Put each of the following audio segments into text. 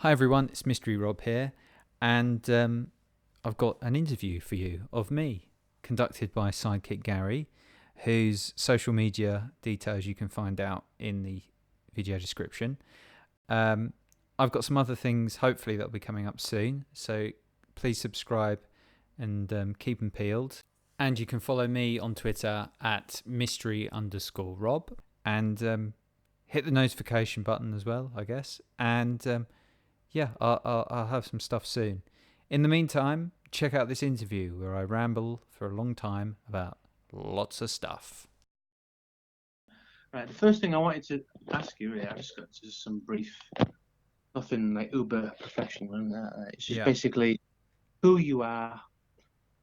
Hi everyone, it's Mystery Rob here, and I've got an interview for you of me, conducted by Sidekick Gary, whose social media details you can find out in the video description. I've got some other things, hopefully, that'll be coming up soon, so please subscribe and keep them peeled. And you can follow me on Twitter at mystery_Rob, and hit the notification button as well, I guess, and yeah, I'll have some stuff soon. In the meantime, check out this interview where I ramble for a long time about lots of stuff. Right, the first thing I wanted to ask you, really, I just got just some brief, nothing like uber professional, and it's just basically who you are,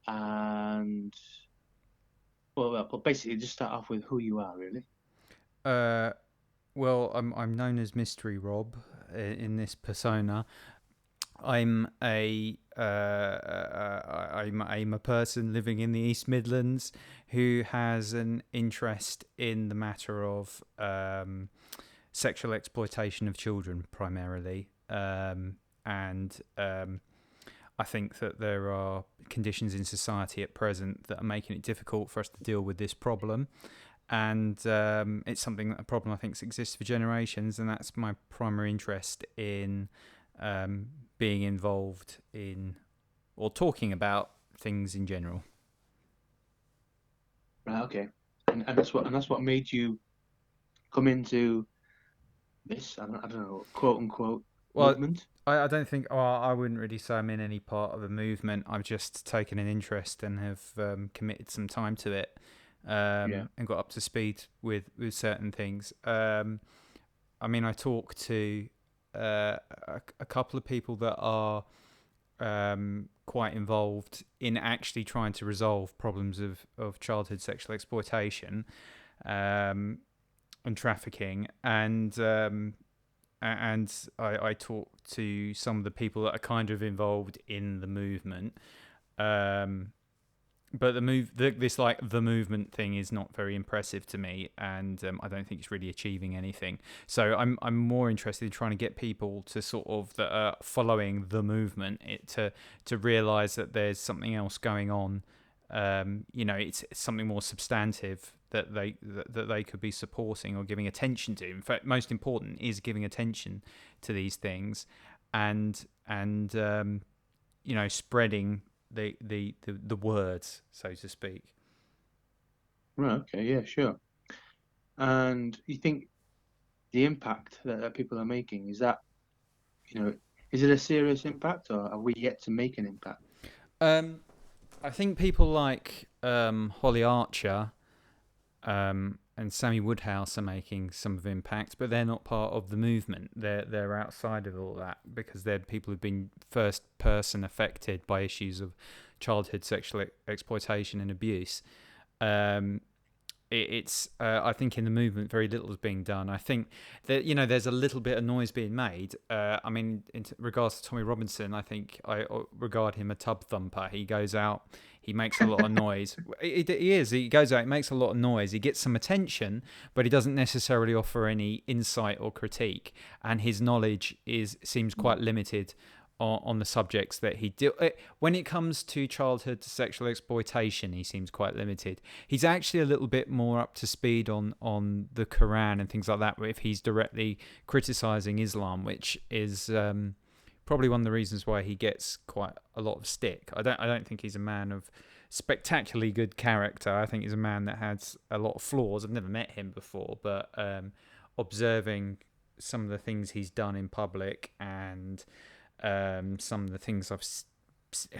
and well, basically just start off with who you are, really. Well, I'm known as Mystery Rob in this persona. I'm a person living in the East Midlands who has an interest in the matter of sexual exploitation of children, primarily, and I think that there are conditions in society at present that are making it difficult for us to deal with this problem. And it's a problem I think exists for generations, and that's my primary interest in being involved in or talking about things in general. Right, okay, and that's what made you come into this. I don't know, quote unquote movement. I don't think. Well, I wouldn't really say I'm in any part of a movement. I've just taken an interest and have committed some time to it. And got up to speed with certain things. I mean, I talk to a couple of people that are quite involved in actually trying to resolve problems of childhood sexual exploitation and trafficking, and I talk to some of the people that are kind of involved in the movement. But the movement thing is not very impressive to me, and I don't think it's really achieving anything. So I'm more interested in trying to get people to sort of that are following the movement to realize that there's something else going on. It's something more substantive that they could be supporting or giving attention to. In fact, most important is giving attention to these things, and spreading the words, so to speak. Right. Okay. Yeah. Sure. And you think the impact that people are making is that, is it a serious impact, or are we yet to make an impact? I think people like Holly Archer and Sammy Woodhouse are making some of impact, but they're not part of the movement. They're outside of all that because they're people who've been first person affected by issues of childhood sexual exploitation and abuse. I think in the movement very little is being done. I think that there's a little bit of noise being made. I mean, in regards to Tommy Robinson, I think I regard him a tub thumper. He goes out, he makes a lot of noise. He goes out, he makes a lot of noise. He gets some attention, but he doesn't necessarily offer any insight or critique, and his knowledge seems quite limited on the subjects that he deal. When it comes to childhood sexual exploitation, he seems quite limited. He's actually a little bit more up to speed on the Quran and things like that, if he's directly criticizing Islam, which is probably one of the reasons why he gets quite a lot of stick. I don't think he's a man of spectacularly good character. I think he's a man that has a lot of flaws. I've never met him before, but observing some of the things he's done in public and some of the things I've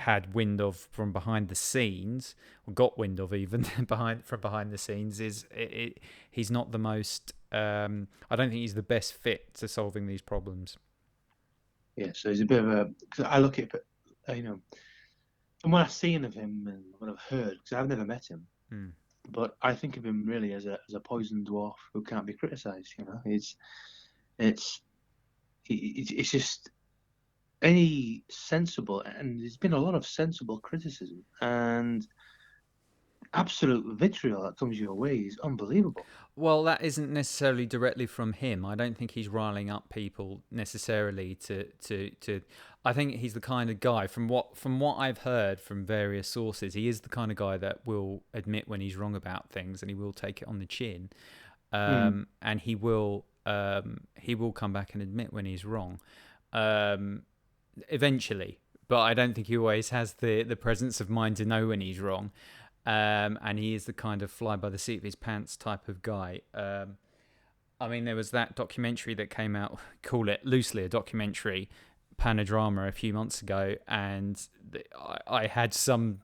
had wind of from behind the scenes, or got wind of even from behind the scenes, he's not the most. I don't think he's the best fit to solving these problems. Yeah, so he's a bit of a. Cause I look at, from what I've seen of him and what I've heard, because I've never met him, but I think of him really as a poison dwarf who can't be criticised. It's just any sensible, and there's been a lot of sensible criticism, and absolute vitriol that comes your way is unbelievable. Well, that isn't necessarily directly from him. I don't think he's riling up people necessarily to. I think he's the kind of guy, from what I've heard from various sources, he is the kind of guy that will admit when he's wrong about things, and he will take it on the chin, and he will come back and admit when he's wrong, eventually. But I don't think he always has the presence of mind to know when he's wrong. And he is the kind of fly by the seat of his pants type of guy. I mean, there was that documentary that came out, call it loosely a documentary, Panodrama, a few months ago, and I had some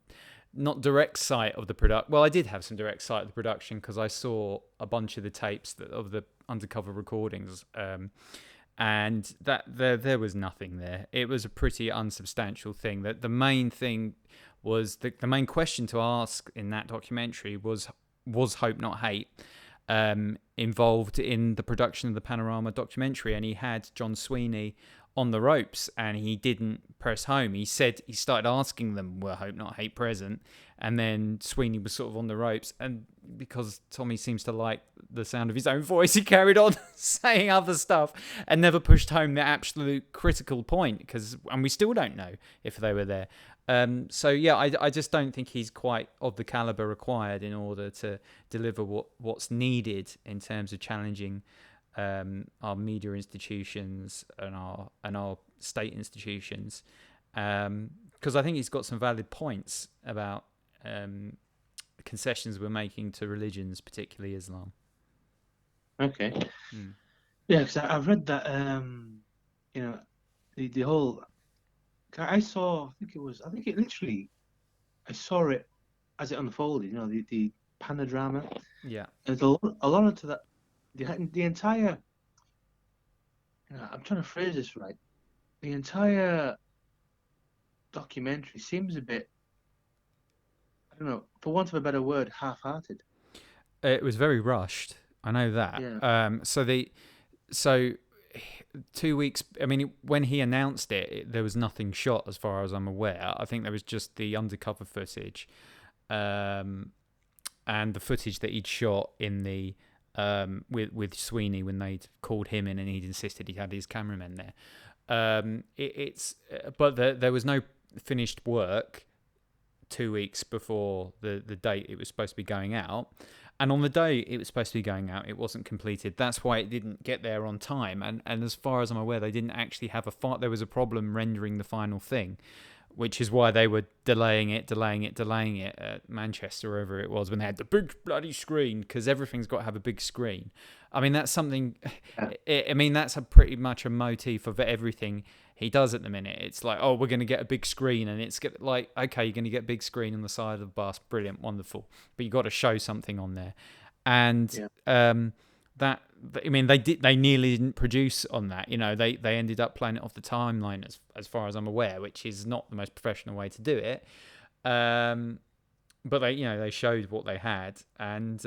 not direct sight of the product. Well, I did have some direct sight of the production because I saw a bunch of the tapes of the undercover recordings, and that there was nothing there. It was a pretty unsubstantial thing. That the main thing was the main question to ask in that documentary was Hope Not Hate involved in the production of the Panorama documentary, and he had John Sweeney on the ropes, and he didn't press home. He said he started asking them, were Hope Not Hate present? And then Sweeney was sort of on the ropes, and because Tommy seems to like the sound of his own voice, he carried on saying other stuff and never pushed home the absolute critical point, and we still don't know if they were there. So yeah, I just don't think he's quite of the caliber required in order to deliver what's needed in terms of challenging our media institutions and our state institutions, because I think he's got some valid points about concessions we're making to religions, particularly Islam. Okay. Yeah, because I've read that the whole. I saw it as it unfolded. The Panodrama. Yeah. There's a lot of that. The entire. I'm trying to phrase this right. The entire documentary seems a bit, I don't know, for want of a better word, half-hearted. It was very rushed. I know that. Yeah. So 2 weeks. I mean, when he announced it, there was nothing shot, as far as I'm aware. I think there was just the undercover footage, and the footage that he'd shot in the with Sweeney when they'd called him in and he'd insisted he had his cameramen there. But there was no finished work 2 weeks before the date it was supposed to be going out. And on the day it was supposed to be going out, it wasn't completed. That's why it didn't get there on time. And as far as I'm aware, they didn't actually have there was a problem rendering the final thing, which is why they were delaying it at Manchester, wherever it was, when they had the big bloody screen, because everything's got to have a big screen. I mean, that's something. That's pretty much a motif of everything he does at the minute. It's like, oh, we're going to get a big screen, and it's like, okay, you're going to get a big screen on the side of the bus, brilliant, wonderful, but you got to show something on there, and they nearly didn't produce on that. They ended up playing it off the timeline, as far as I'm aware, which is not the most professional way to do it. But they showed what they had, and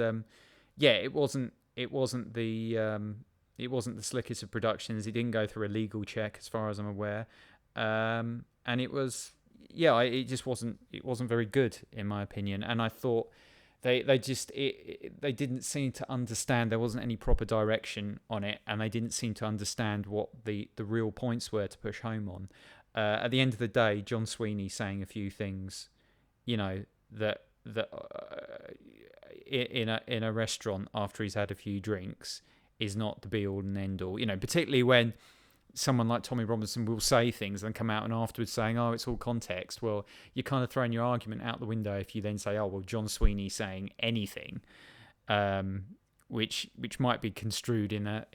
it wasn't the slickest of productions. It didn't go through a legal check, as far as I'm aware, and it wasn't very good, in my opinion. And I thought they didn't seem to understand. There wasn't any proper direction on it, and they didn't seem to understand what the real points were to push home on. At the end of the day, John Sweeney saying a few things, that in a restaurant after he's had a few drinks is not the be all and end all. Particularly when someone like Tommy Robinson will say things and come out and afterwards saying, oh, it's all context. Well, you're kind of throwing your argument out the window if you then say, oh, well, John Sweeney saying anything, which might be construed in a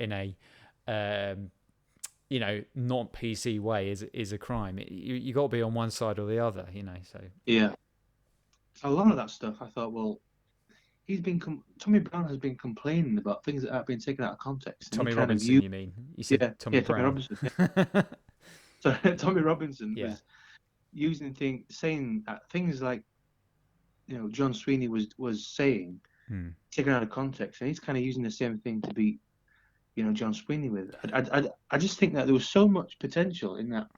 not PC way is a crime. You got to be on one side or the other, So yeah, a lot of that stuff. I thought, well, Tommy Brown has been complaining about things that have been taken out of context. Tommy Robinson, you mean? You said Tommy Brown. Tommy Robinson. Yeah. So Tommy Robinson was saying things like, John Sweeney was saying, taken out of context, and he's kind of using the same thing to beat, John Sweeney with. I just think that there was so much potential in that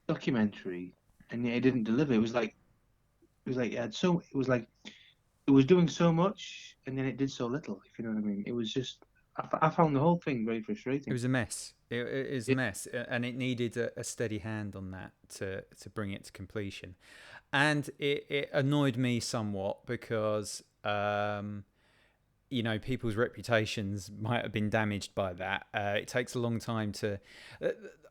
documentary, and yet it didn't deliver. It was like it was doing so much and then it did so little, if you know what I mean. It was just, I found the whole thing very frustrating. It was a mess. It is a Yeah. mess, and it needed a steady hand on that to bring it to completion. And it annoyed me somewhat because people's reputations might have been damaged by that. It takes a long time to.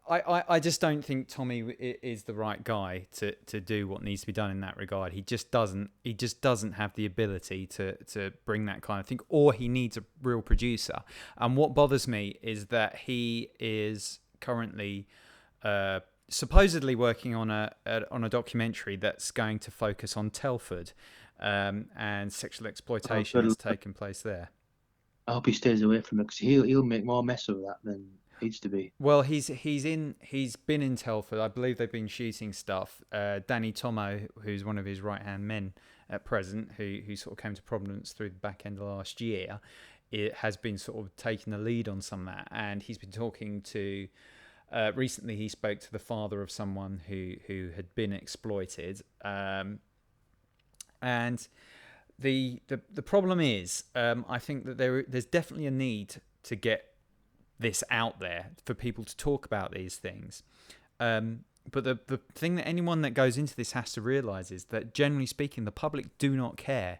I just don't think Tommy is the right guy to do what needs to be done in that regard. He just doesn't have the ability to bring that kind of thing, or he needs a real producer. And what bothers me is that he is currently supposedly working on a documentary that's going to focus on Telford and sexual exploitation that's taken place there. I hope he stays away from it because he'll make more mess of that than needs to be. Well, he's been in Telford. I believe they've been shooting stuff. Danny Tomo, who's one of his right hand men at present, who sort of came to prominence through the back end of last year, it has been sort of taking the lead on some of that, and he's been talking to. Recently, he spoke to the father of someone who had been exploited, and the problem is, I think that there's definitely a need to get this out there for people to talk about these things. But the thing that anyone that goes into this has to realise is that, generally speaking, the public do not care.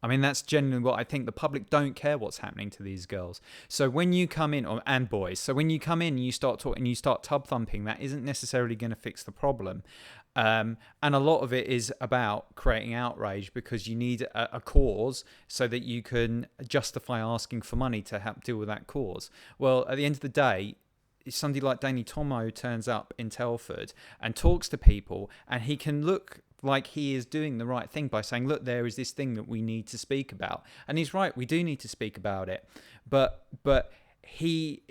I mean, that's generally what I think. The public don't care what's happening to these girls. So when you come in, and boys, so when you come in and you start talking, you start tub thumping, that isn't necessarily going to fix the problem. And a lot of it is about creating outrage because you need a cause so that you can justify asking for money to help deal with that cause. Well, at the end of the day, somebody like Danny Tomo turns up in Telford and talks to people, and he can look like he is doing the right thing by saying, look, there is this thing that we need to speak about. And he's right, we do need to speak about it. But he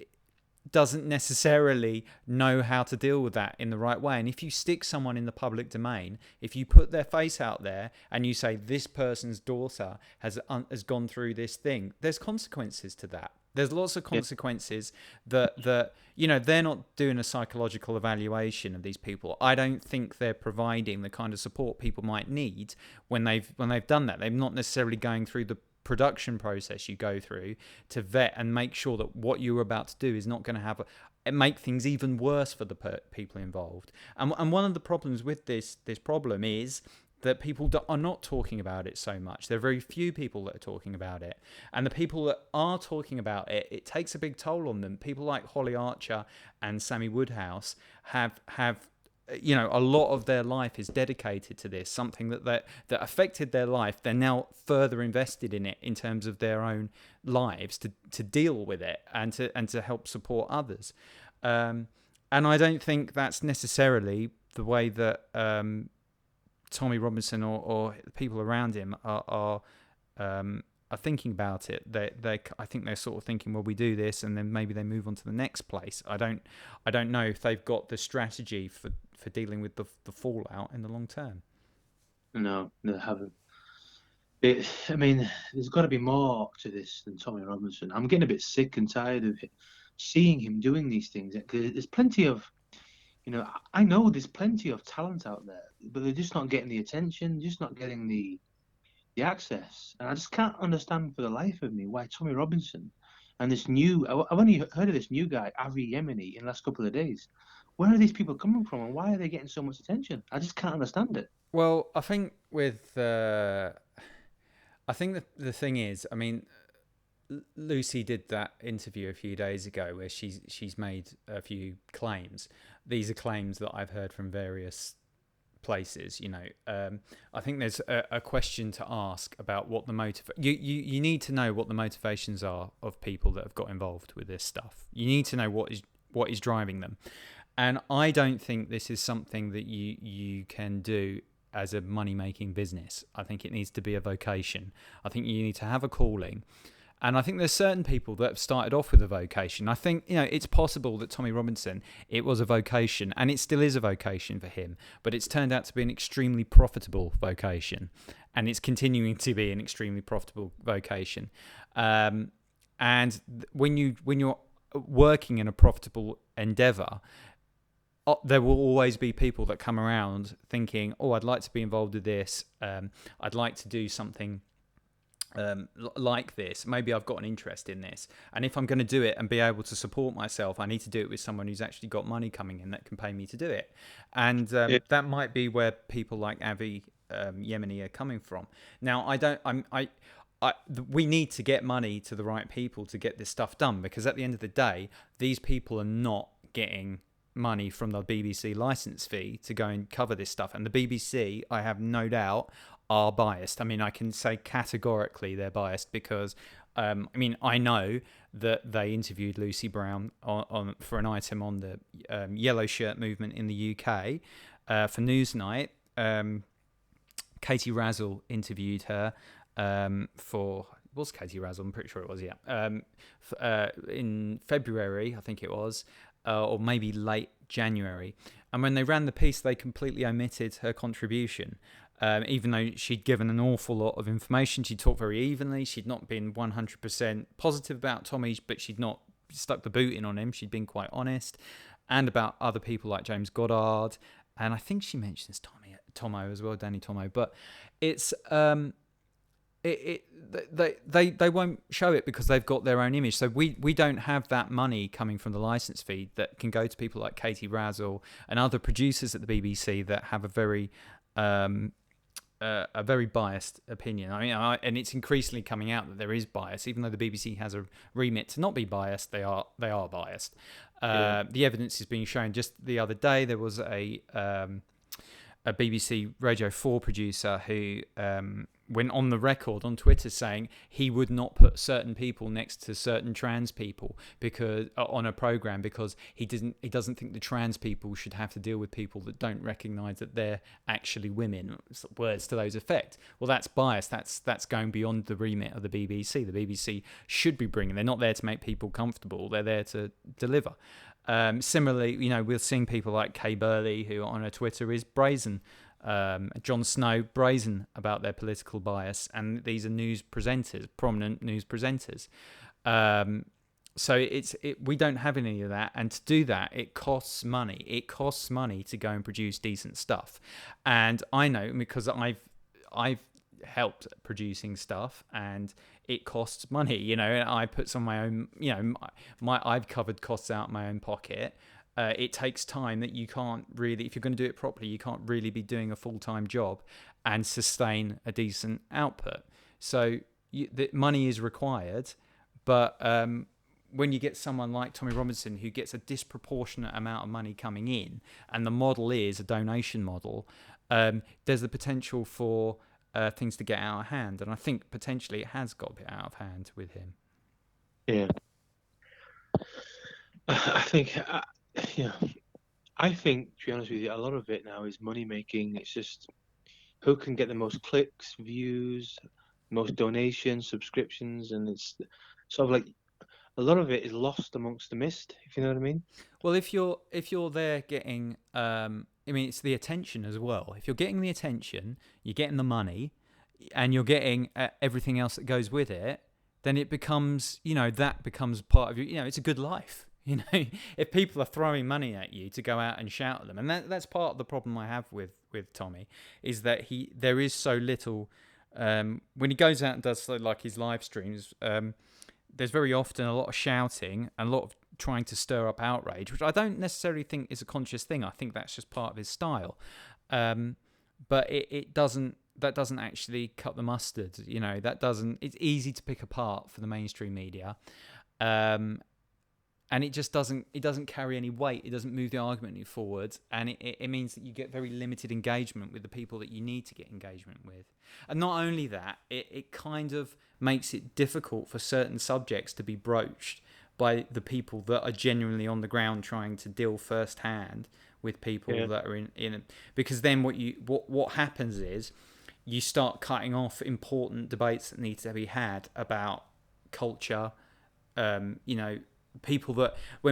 doesn't necessarily know how to deal with that in the right way. And if you stick someone in the public domain, if you put their face out there and you say this person's daughter has gone through this thing, there's consequences to that. There's lots of consequences that they're not doing a psychological evaluation of these people. I don't think they're providing the kind of support people might need when they've done that. They're not necessarily going through the production process you go through to vet and make sure that what you're about to do is not going to make things even worse for the people involved. And one of the problems with this problem is that people are not talking about it so much. There are very few people that are talking about it. And the people that are talking about it, it takes a big toll on them. People like Holly Archer and Sammy Woodhouse have a lot of their life is dedicated to this, something that affected their life. They're now further invested in it in terms of their own lives to deal with it and to help support others. And I don't think that's necessarily the way that Tommy Robinson or people around him are thinking about it. I think they're sort of thinking, well, we do this and then maybe they move on to the next place. I don't know if they've got the strategy for dealing with the fallout in the long term. No, they haven't. There's got to be more to this than Tommy Robinson. I'm getting a bit sick and tired of seeing him doing these things. There's plenty of, I know there's plenty of talent out there, but they're just not getting the attention, just not getting the access. And I just can't understand for the life of me why Tommy Robinson and this I've only heard of this new guy, Avi Yemeni, in the last couple of days. Where are these people coming from and why are they getting so much attention? I just can't understand it. Well, I think the thing is, I mean, Lucy did that interview a few days ago where she's made a few claims. These are claims that I've heard from various places. I think there's a question to ask about what the you need to know what the motivations are of people that have got involved with this stuff. You need to know what is driving them. And I don't think this is something that you can do as a money-making business. I think it needs to be a vocation. I think you need to have a calling. And I think there's certain people that have started off with a vocation. I think, it's possible that Tommy Robinson, it was a vocation, and it still is a vocation for him, but it's turned out to be an extremely profitable vocation, and it's continuing to be an extremely profitable vocation. And when you're working in a profitable endeavour, there will always be people that come around thinking, oh, I'd like to be involved with this. I'd like to do something like this. Maybe I've got an interest in this, and if I'm going to do it and be able to support myself, I need to do it with someone who's actually got money coming in that can pay me to do it. And that might be where people like Avi Yemeni are coming from. Now, we need to get money to the right people to get this stuff done, because at the end of the day, these people are not getting money from the BBC license fee to go and cover this stuff. And the BBC, I have no doubt, are biased. I mean, I can say categorically they're biased because, I know that they interviewed Lucy Brown for an item on the Yellow Shirt movement in the UK for Newsnight. Katie Razzle interviewed her was Katie Razzle? I'm pretty sure it was, yeah. In February, I think it was, or maybe late January. And when they ran the piece, they completely omitted her contribution. Even though she'd given an awful lot of information, she talked very evenly. She'd not been 100% positive about Tommy, but she'd not stuck the boot in on him. She'd been quite honest. And about other people like James Goddard. And I think she mentions Tomo as well, Danny Tomo. But it's... They won't show it because they've got their own image. So we don't have that money coming from the license fee that can go to people like Katie Razzle and other producers at the BBC that have a very biased opinion. And it's increasingly coming out that there is bias, even though the BBC has a remit to not be biased. They are biased. The evidence is being shown. Just the other day, there was a BBC Radio 4 producer who went on the record on Twitter saying he would not put certain people next to certain trans people because on a program because he doesn't think the trans people should have to deal with people that don't recognise that they're actually women. Words to those effect. Well, that's bias. That's going beyond the remit of the BBC. The BBC should be bringing. They're not there to make people comfortable. They're there to deliver. Similarly, we're seeing people like Kay Burley, who on her Twitter is brazen. Jon Snow, brazen about their political bias, and these are news presenters, prominent news presenters. So we don't have any of that, and to do that, it costs money. It costs money to go and produce decent stuff, and I know because I've helped producing stuff, and it costs money. I put some of my own. I've covered costs out of my own pocket. It takes time that you can't really, if you're going to do it properly, you can't really be doing a full-time job and sustain a decent output. So the money is required, but when you get someone like Tommy Robinson who gets a disproportionate amount of money coming in, and the model is a donation model, there's the potential for things to get out of hand, and I think potentially it has got a bit out of hand with him. Yeah, I think, to be honest with you, a lot of it now is money making. It's just who can get the most clicks, views, most donations, subscriptions, and it's sort of like a lot of it is lost amongst the mist, if you know what I mean. Well, if you're there getting, it's the attention as well. If you're getting the attention, you're getting the money, and you're getting everything else that goes with it, then it becomes, that becomes part of you. It's a good life. If people are throwing money at you to go out and shout at them, and that's part of the problem I have with Tommy, is that there is so little. When he goes out and does like his live streams, there's very often a lot of shouting and a lot of trying to stir up outrage, which I don't necessarily think is a conscious thing. I think that's just part of his style. But it doesn't. That doesn't actually cut the mustard. It's easy to pick apart for the mainstream media. And it just doesn't carry any weight. It doesn't move the argument forward. And it means that you get very limited engagement with the people that you need to get engagement with. And not only that, it kind of makes it difficult for certain subjects to be broached by the people that are genuinely on the ground trying to deal firsthand with people that are in. Because then what happens is you start cutting off important debates that need to be had about culture, when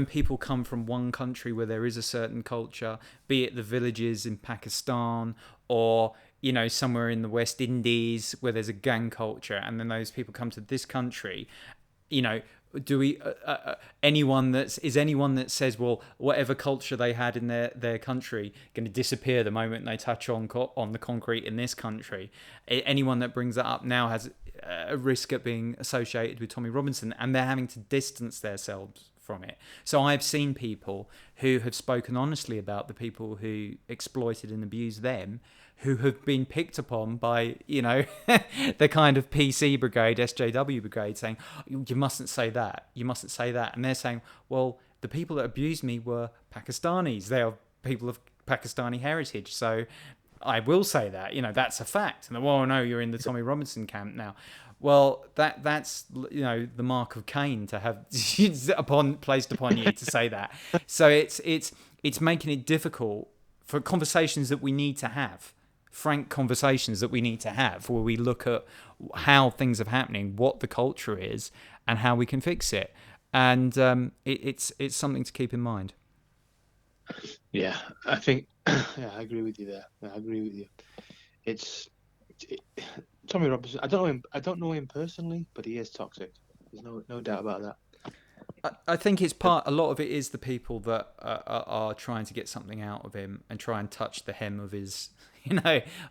people come from one country where there is a certain culture, be it the villages in Pakistan or somewhere in the West Indies where there's a gang culture, and then those people come to this country, do we anyone that says, well, whatever culture they had in their country going to disappear the moment they touch on the concrete in this country? Anyone that brings that up now a risk at being associated with Tommy Robinson, and they're having to distance themselves from it. So I've seen people who have spoken honestly about the people who exploited and abused them, who have been picked upon by, the kind of PC brigade, SJW brigade, saying, you mustn't say that, you mustn't say that. And they're saying, well, the people that abused me were Pakistanis. They are people of Pakistani heritage. So I will say that, that's a fact. And well, no, you're in the Tommy Robinson camp now. Well, that's the mark of Cain to have placed upon you to say that. So it's making it difficult for conversations that we need to have, frank conversations that we need to have, where we look at how things are happening, what the culture is, and how we can fix it. And it's something to keep in mind. Yeah, I think I agree with you there. I agree with you. Tommy Robinson. I don't know him personally, but he is toxic. There's no doubt about that. I think a lot of it is the people that are trying to get something out of him and try and touch the hem of his,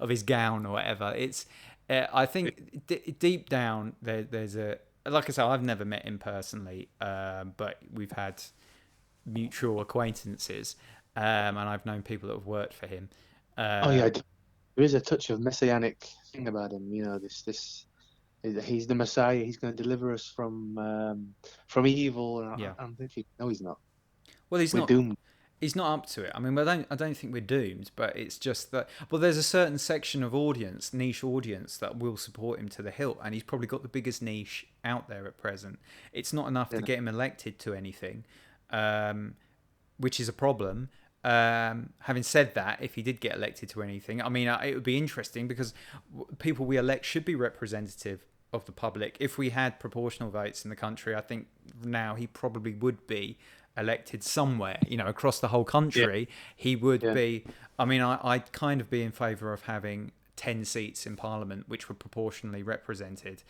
of his gown or whatever. It's, I think deep down there's like I said, I've never met him personally, but we've had mutual acquaintances, and I've known people that have worked for him. There is a touch of messianic thing about him. This he's the Messiah. He's going to deliver us from evil. And I'm thinking, no, he's not. Well, we're doomed. He's not up to it. I mean, I don't think we're doomed, but it's just that. Well, there's a certain section of niche audience, that will support him to the hilt, and he's probably got the biggest niche out there at present. It's not enough to get him elected to anything, which is a problem. Having said that, if he did get elected to anything, I mean, it would be interesting, because people we elect should be representative of the public. If we had proportional votes in the country, I think now he probably would be elected somewhere, across the whole country. He would be. I mean, I'd kind of be in favour of having 10 seats in Parliament which were proportionally represented,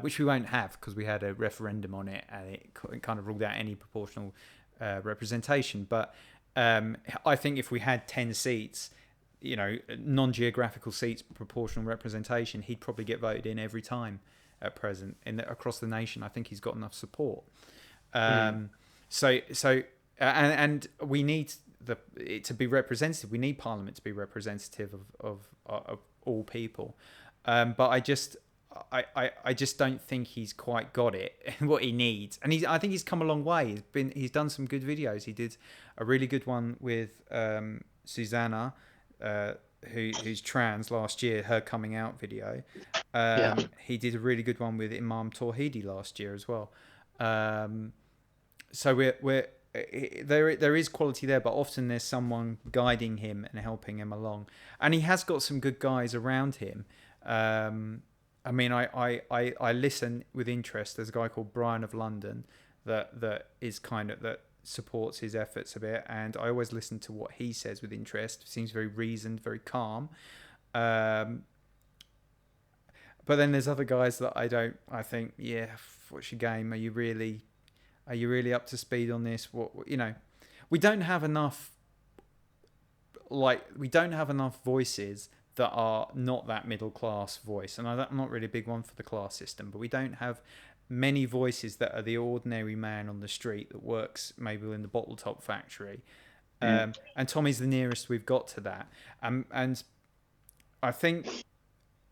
which we won't have because we had a referendum on it, and it kind of ruled out any proportional representation. But I think if we had 10 seats, non-geographical seats, proportional representation, he'd probably get voted in every time at present across the nation. I think he's got enough support. So and we need it to be representative. We need Parliament to be representative of all people. But I just don't think he's quite got it, what he needs. And I think he's come a long way. He's done some good videos. He did a really good one with Susanna, who's trans, last year, her coming out video. He did a really good one with Imam Tawhidi last year as well. So there is quality there, but often there's someone guiding him and helping him along. And he has got some good guys around him. I mean, I listen with interest. There's a guy called Brian of London that supports his efforts a bit, and I always listen to what he says with interest. Seems very reasoned, very calm. But then there's other guys that I think, what's your game? Are you really up to speed on this? We don't have enough voices that are not that middle class voice. And I'm not really a big one for the class system, but we don't have many voices that are the ordinary man on the street that works maybe in the bottle top factory. And Tommy's the nearest we've got to that. And I think,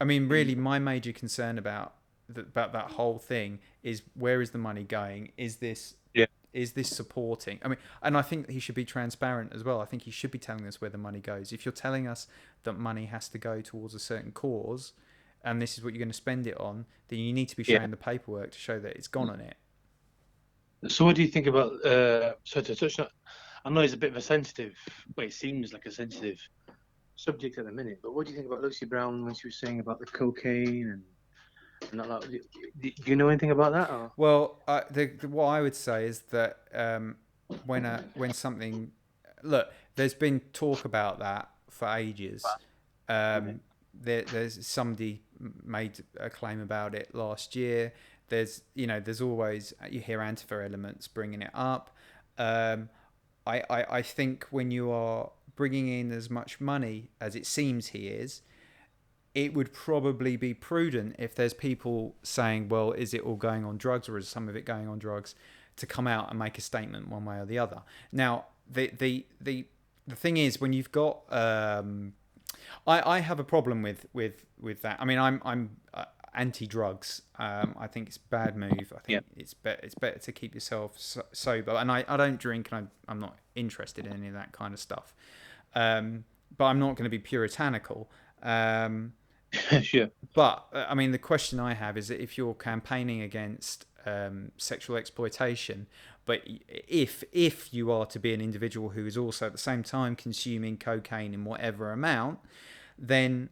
really my major concern about that whole thing is, where is the money going? Is this supporting? And I think he should be transparent as well. I think he should be telling us where the money goes. If you're telling us that money has to go towards a certain cause, and this is what you're going to spend it on, then you need to be showing the paperwork to show that it's gone on it. So what do you think about, so to touch on, I know it's a bit of a sensitive, well, it seems like a sensitive subject at the minute, but what do you think about Lucy Brown when she was saying about the cocaine and not do you know anything about that? Or? Well, what I would say is that when something, look, there's been talk about that for ages. There's somebody made a claim about it last year. There's always, you hear Antifa elements bringing it up. I think when you are bringing in as much money as it seems he is, it would probably be prudent if there's people saying, well, is it all going on drugs or is some of it going on drugs, to come out and make a statement one way or the other. Now, the thing is, when you've got, I have a problem with that. I mean, I'm anti-drugs. I think it's a bad move. I think it's better to keep yourself sober. And I don't drink, and I'm not interested in any of that kind of stuff. But I'm not going to be puritanical. Sure. But I mean, the question I have is that if you're campaigning against sexual exploitation, but if you are to be an individual who is also at the same time consuming cocaine in whatever amount, then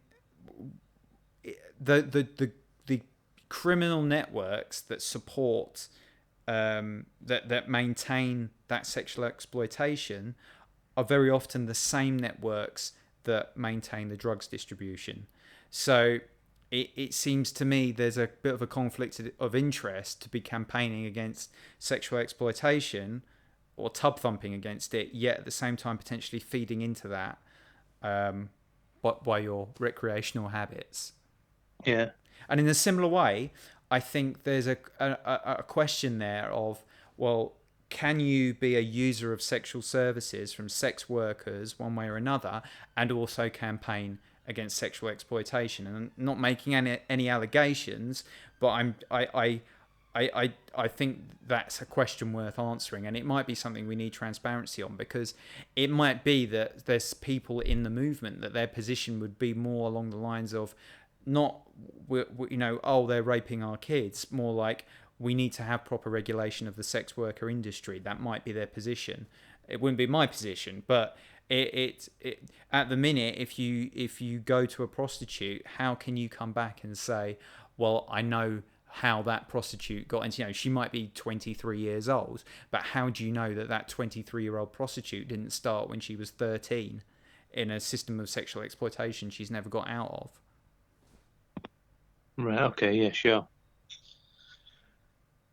the criminal networks that support that maintain that sexual exploitation are very often the same networks that maintain the drugs distribution. So it seems to me there's a bit of a conflict of interest to be campaigning against sexual exploitation or tub thumping against it, yet at the same time potentially feeding into that by your recreational habits. Yeah. And in a similar way, I think there's a question there of, well, can you be a user of sexual services from sex workers one way or another and also campaign against sexual exploitation? And not making any allegations, but I think that's a question worth answering, and it might be something we need transparency on, because it might be that there's people in the movement that their position would be more along the lines of not, oh, they're raping our kids, more like we need to have proper regulation of the sex worker industry. That might be their position. It wouldn't be my position, but it at the minute, if you go to a prostitute, how can you come back and say, well, I know how that prostitute got into, she might be 23 years old, but how do you know that 23-year-old prostitute didn't start when she was 13 in a system of sexual exploitation she's never got out of? Right. Okay. Yeah. Sure.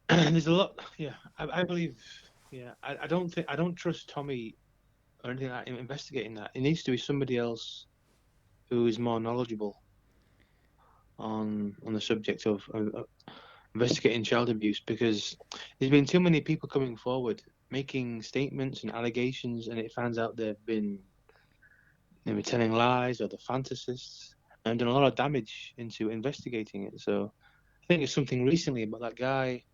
There's a lot. Yeah. I believe. Yeah. I don't trust Tommy or anything like that, investigating that. It needs to be somebody else who is more knowledgeable on the subject of investigating child abuse, because there's been too many people coming forward making statements and allegations, and it finds out they've been telling lies, or the fantasists, and done a lot of damage into investigating it. So I think it's something recently about that guy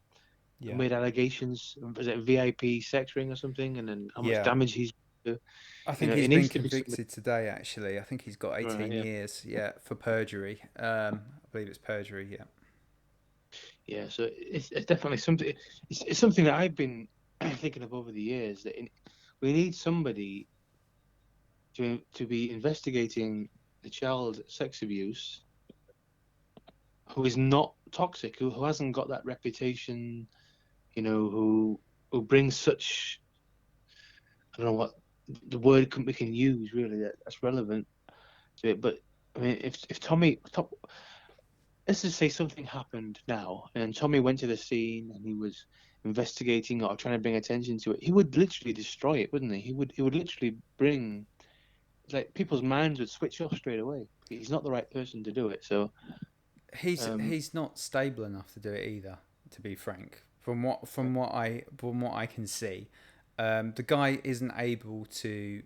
who made allegations. Was it a VIP sex ring or something? And then how much damage he's done. I think he's been convicted today, actually. I think he's got 18 Right, years, for perjury. I believe it's perjury, yeah. Yeah, so it's definitely something. It's something that I've been thinking of over the years, that we need somebody to be investigating the child sex abuse who is not toxic, who hasn't got that reputation, who brings such, I don't know what the word we can use really that's relevant to it. But I mean, if Tommy, let's just say something happened now, and Tommy went to the scene and he was investigating or trying to bring attention to it, he would literally destroy it, wouldn't he? He would literally bring, like, people's minds would switch off straight away. He's not the right person to do it. So he's not stable enough to do it either, to be frank. From what I can see, the guy isn't able to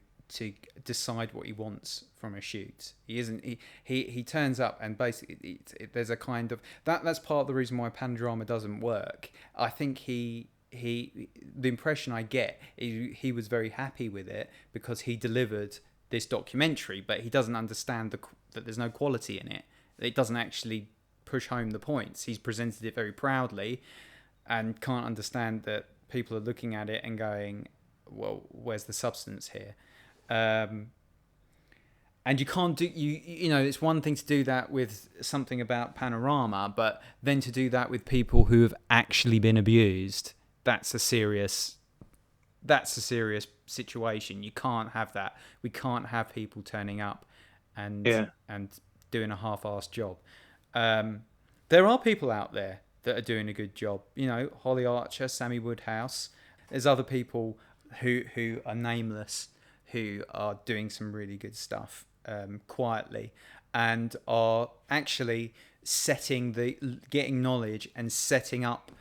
decide what he wants from a shoot. He isn't. He turns up and basically there's a kind of that's part of the reason why Panodrama doesn't work. I think the impression I get is he was very happy with it because he delivered this documentary, but he doesn't understand that there's no quality in it. It doesn't actually push home the points. He's presented it very proudly and can't understand that people are looking at it and going, well, where's the substance here? And you can't do, it's one thing to do that with something about Panodrama, but then to do that with people who have actually been abused, that's a serious situation. You can't have that. We can't have people turning up and doing a half-assed job. There are people out there that are doing a good job. Holly Archer, Sammy Woodhouse. There's other people who are nameless who are doing some really good stuff quietly. and are actually getting knowledge and setting up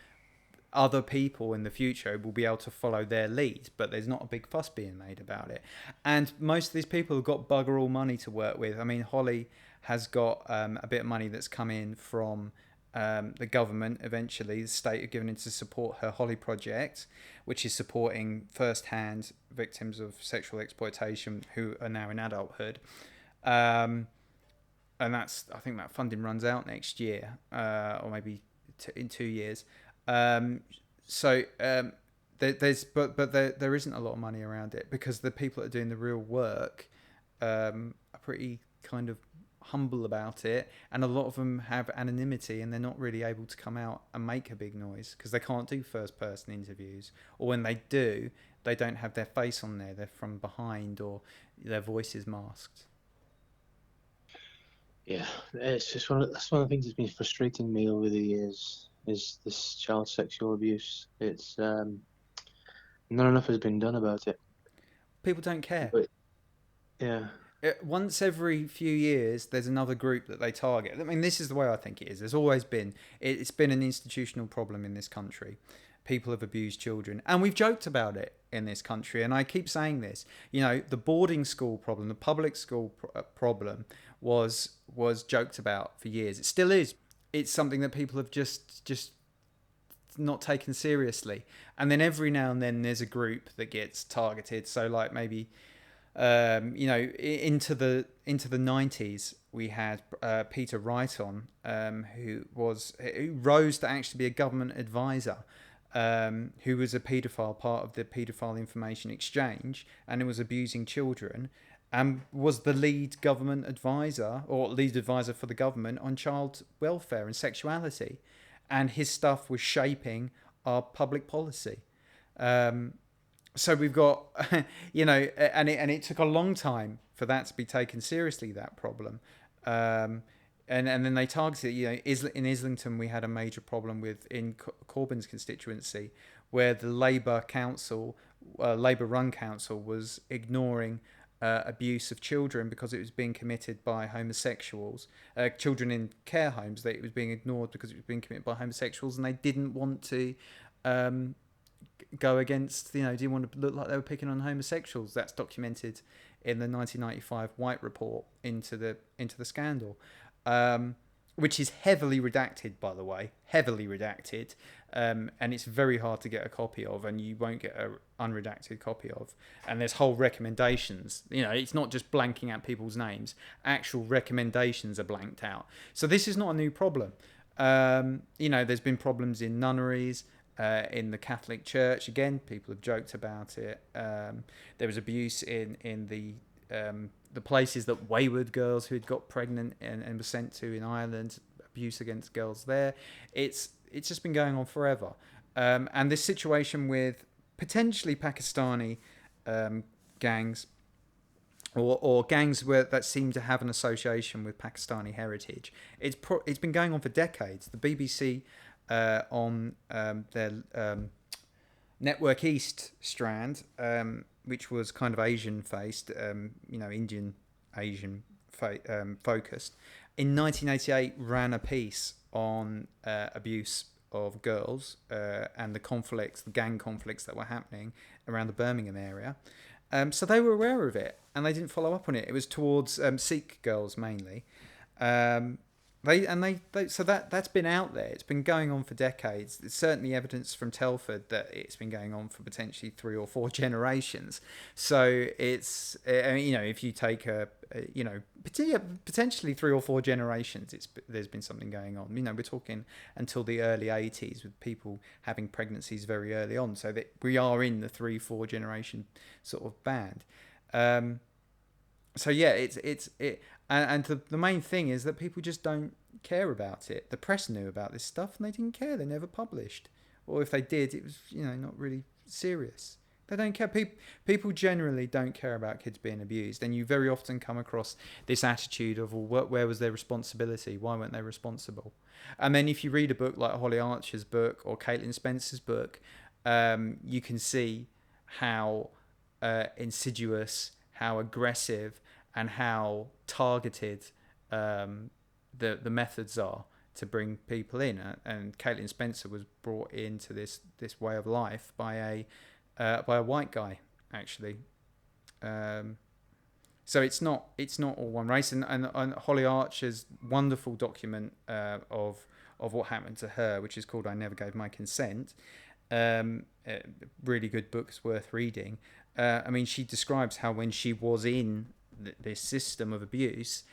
other people in the future will be able to follow their lead, but there's not a big fuss being made about it. And most of these people have got bugger all money to work with. I mean, Holly has got a bit of money that's come in from the government. Eventually, the state are given it to support her Holly project, which is supporting first-hand victims of sexual exploitation who are now in adulthood. And I think that funding runs out next year, or maybe in 2 years. There isn't a lot of money around it because the people that are doing the real work are pretty kind of humble about it, and a lot of them have anonymity and they're not really able to come out and make a big noise because they can't do first person interviews, or when they do, they don't have their face on there, they're from behind or their voice is masked. Yeah, it's just that's one of the things that's been frustrating me over the years is this child sexual abuse. It's not enough has been done about it. People don't care. But, yeah. Once every few years, there's another group that they target. I mean, this is the way I think it is. There's always been, it's been an institutional problem in this country. People have abused children, and we've joked about it in this country. And I keep saying this, the boarding school problem, the public school problem was joked about for years. It still is. It's something that people have just not taken seriously. And then every now and then there's a group that gets targeted. So like maybe, into the 90s, we had Peter Wrighton, who rose to actually be a government advisor, who was a paedophile, part of the paedophile information exchange, and was abusing children, and was the lead government advisor or lead advisor for the government on child welfare and sexuality, and his stuff was shaping our public policy. So we've got, and it took a long time for that to be taken seriously, that problem. And then they targeted, in Islington we had a major problem in Corbyn's constituency, where the Labour run council was ignoring abuse of children because it was being committed by homosexuals, children in care homes, that it was being ignored because it was being committed by homosexuals, and they didn't want to go against, didn't want to look like they were picking on homosexuals. That's documented in the 1995 White Report into the scandal, which is heavily redacted, by the way, and it's very hard to get a copy of, and you won't get an unredacted copy of. And there's whole recommendations. It's not just blanking out people's names. Actual recommendations are blanked out. So this is not a new problem. There's been problems in nunneries, in the Catholic Church. Again, people have joked about it. There was abuse in the places that wayward girls who had got pregnant and were sent to in Ireland, abuse against girls there. It's just been going on forever. And this situation with potentially Pakistani gangs, or gangs that seem to have an association with Pakistani heritage, it's been going on for decades. The BBC, on their Network East strand, which was kind of Asian-faced, Indian Asian focused, in 1988 ran a piece on abuse of girls and the gang conflicts that were happening around the Birmingham area. So they were aware of it, and they didn't follow up on it. It was towards Sikh girls mainly. So that's been out there. It's been going on for decades. There's certainly evidence from Telford that it's been going on for potentially 3 or 4 generations. So it's, if you take potentially 3 or 4 generations, there's been something going on. We're talking until the early 80s with people having pregnancies very early on. So that we are in the 3-4 generation sort of band. So yeah, and the main thing is that people just don't care about it. The press knew about this stuff and they didn't care. They never published, or if they did, it was not really serious. They don't care. People generally don't care about kids being abused, and you very often come across this attitude of, well, where was their responsibility? Why weren't they responsible? And then if you read a book like Holly Archer's book or Caitlin Spencer's book, you can see how insidious, how aggressive, and how targeted the methods are to bring people in. And Caitlin Spencer was brought into this way of life by a white guy, actually. So it's not all one race. And Holly Archer's wonderful document of what happened to her, which is called "I Never Gave My Consent." Really good book's worth reading. I mean, she describes how when she was in this system of abuse,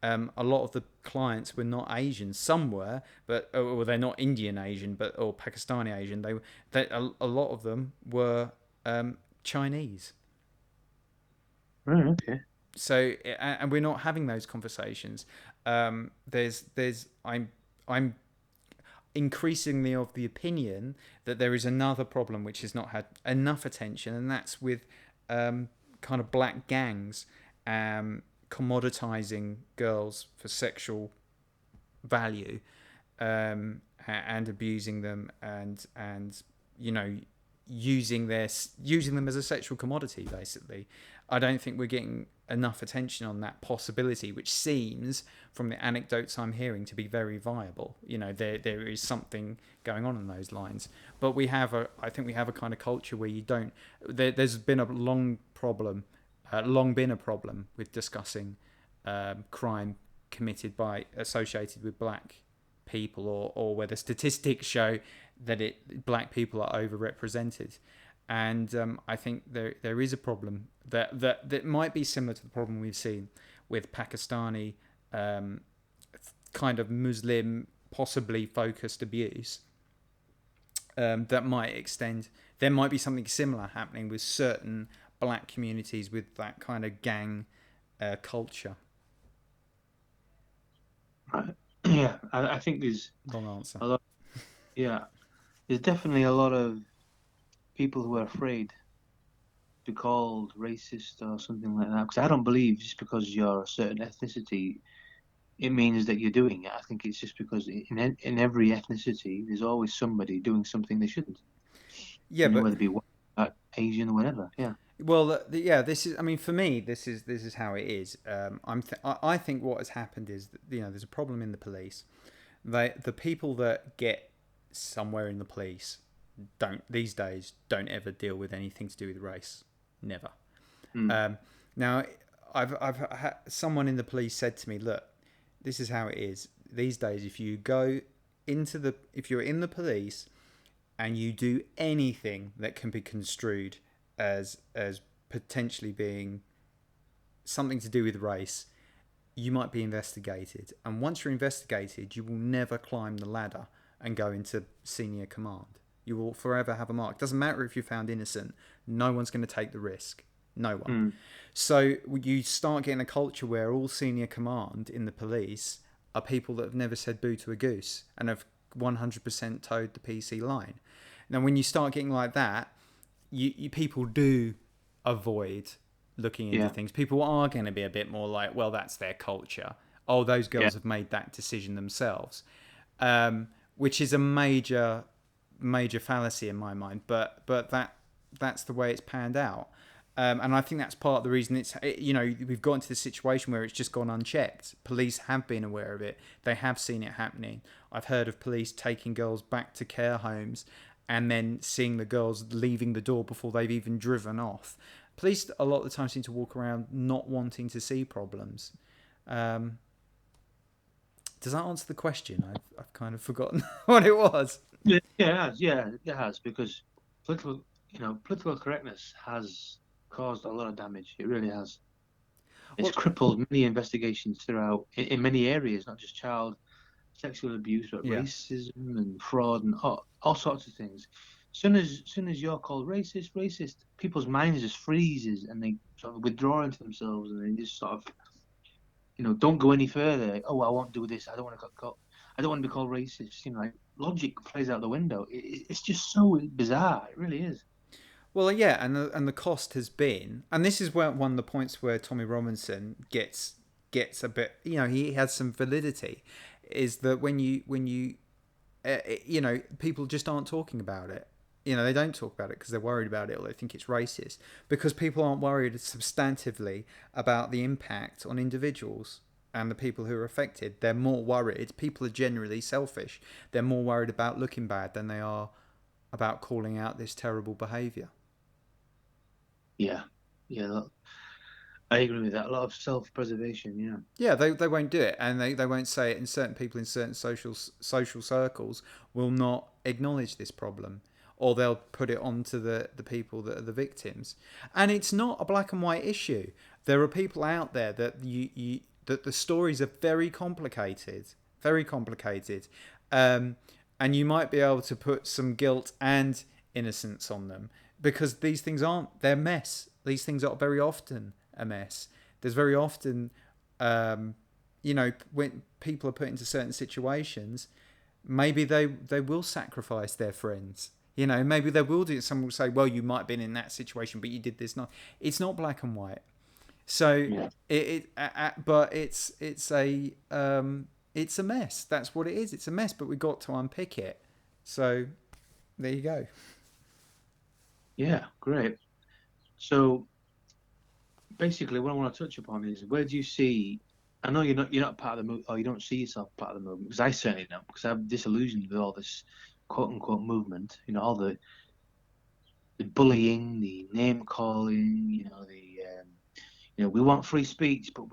a lot of the clients were not Asian. Some were, but or they're not Indian Asian, or Pakistani Asian. A lot of them were Chinese. Right. Okay. So, and we're not having those conversations. I'm increasingly of the opinion that there is another problem which has not had enough attention, and that's with kind of black gangs commoditizing girls for sexual value, and abusing them, and using them as a sexual commodity, basically. I don't think we're getting enough attention on that possibility, which seems, from the anecdotes I'm hearing, to be very viable. There is something going on in those lines. But I think we have a kind of culture where there's been a long been a problem with discussing crime committed associated with black people, or where the statistics show that black people are overrepresented. And I think there is a problem that might be similar to the problem we've seen with Pakistani kind of Muslim, possibly focused abuse, that might extend. There might be something similar happening with certain black communities with that kind of gang culture. Right. Yeah, I think there's Long answer. a lot. Yeah, there's definitely a lot of people who are afraid to be called racist or something like that. Because I don't believe just because you're a certain ethnicity, it means that you're doing it. I think it's just because in every ethnicity, there's always somebody doing something they shouldn't. Yeah, but whether it be white, Asian, or whatever. Yeah. Well, this is. I mean, for me, this is how it is. I think what has happened is that, there's a problem in the police. The people that get somewhere in the police these days don't ever deal with anything to do with race. Never. Now, I've had someone in the police said to me, "Look, this is how it is these days. If you're in the police and you do anything that can be construed as potentially being something to do with race, you might be investigated. And once you're investigated, you will never climb the ladder and go into senior command. You will forever have a mark. Doesn't matter if you're found innocent. No one's going to take the risk. No one. So you start getting a culture where all senior command in the police are people that have never said boo to a goose and have 100% towed the PC line. Now, when you start getting like that, you people do avoid looking into things. People are going to be a bit more like, well, that's their culture. Oh, those girls have made that decision themselves, which is a major fallacy in my mind. But that's the way it's panned out, and I think that's part of the reason we've got into this situation where it's just gone unchecked. Police have been aware of it. They have seen it happening. I've heard of police taking girls back to care homes and then seeing the girls leaving the door before they've even driven off. Police a lot of the time seem to walk around not wanting to see problems. Does that answer the question? I've kind of forgotten what it was. Yeah, it has, because political correctness has caused a lot of damage. It really has. It's crippled many investigations throughout in many areas, not just child sexual abuse, but racism and fraud and all sorts of things. Soon as you're called racist, people's minds just freezes and they sort of withdraw into themselves and they just sort of, don't go any further. Oh, I won't do this. I don't want to get caught. I don't want to be called racist. Like logic plays out the window. It's just so bizarre. It really is. Well, yeah, and the cost has been, and this is where one of the points where Tommy Robinson gets a bit, he has some validity, is that when you people just aren't talking about it. They don't talk about it because they're worried about it or they think it's racist, because people aren't worried substantively about the impact on individuals. and the people who are affected, they're more worried. People are generally selfish. They're more worried about looking bad than they are about calling out this terrible behaviour. Yeah, I agree with that. A lot of self-preservation. Yeah. Yeah, they won't do it, and they won't say it. And certain people in certain social circles will not acknowledge this problem, or they'll put it onto the people that are the victims. And it's not a black and white issue. There are people out there that that the stories are very complicated, very complicated, and you might be able to put some guilt and innocence on them because these things aren't. They're mess. These things are very often a mess. There's very often, when people are put into certain situations, maybe they will sacrifice their friends. Maybe they will do it. Someone will say, well, you might have been in that situation, but you did this. Not. It's not black and white. So but it's a mess. That's what it is. It's a mess, but we've got to unpick it. So there you go. Yeah, great. So basically, what I want to touch upon is where do you see? I know you're not part of the movement, or you don't see yourself part of the movement, because I certainly don't, because I'm disillusioned with all this quote unquote movement. All the bullying, the name calling. We want free speech, but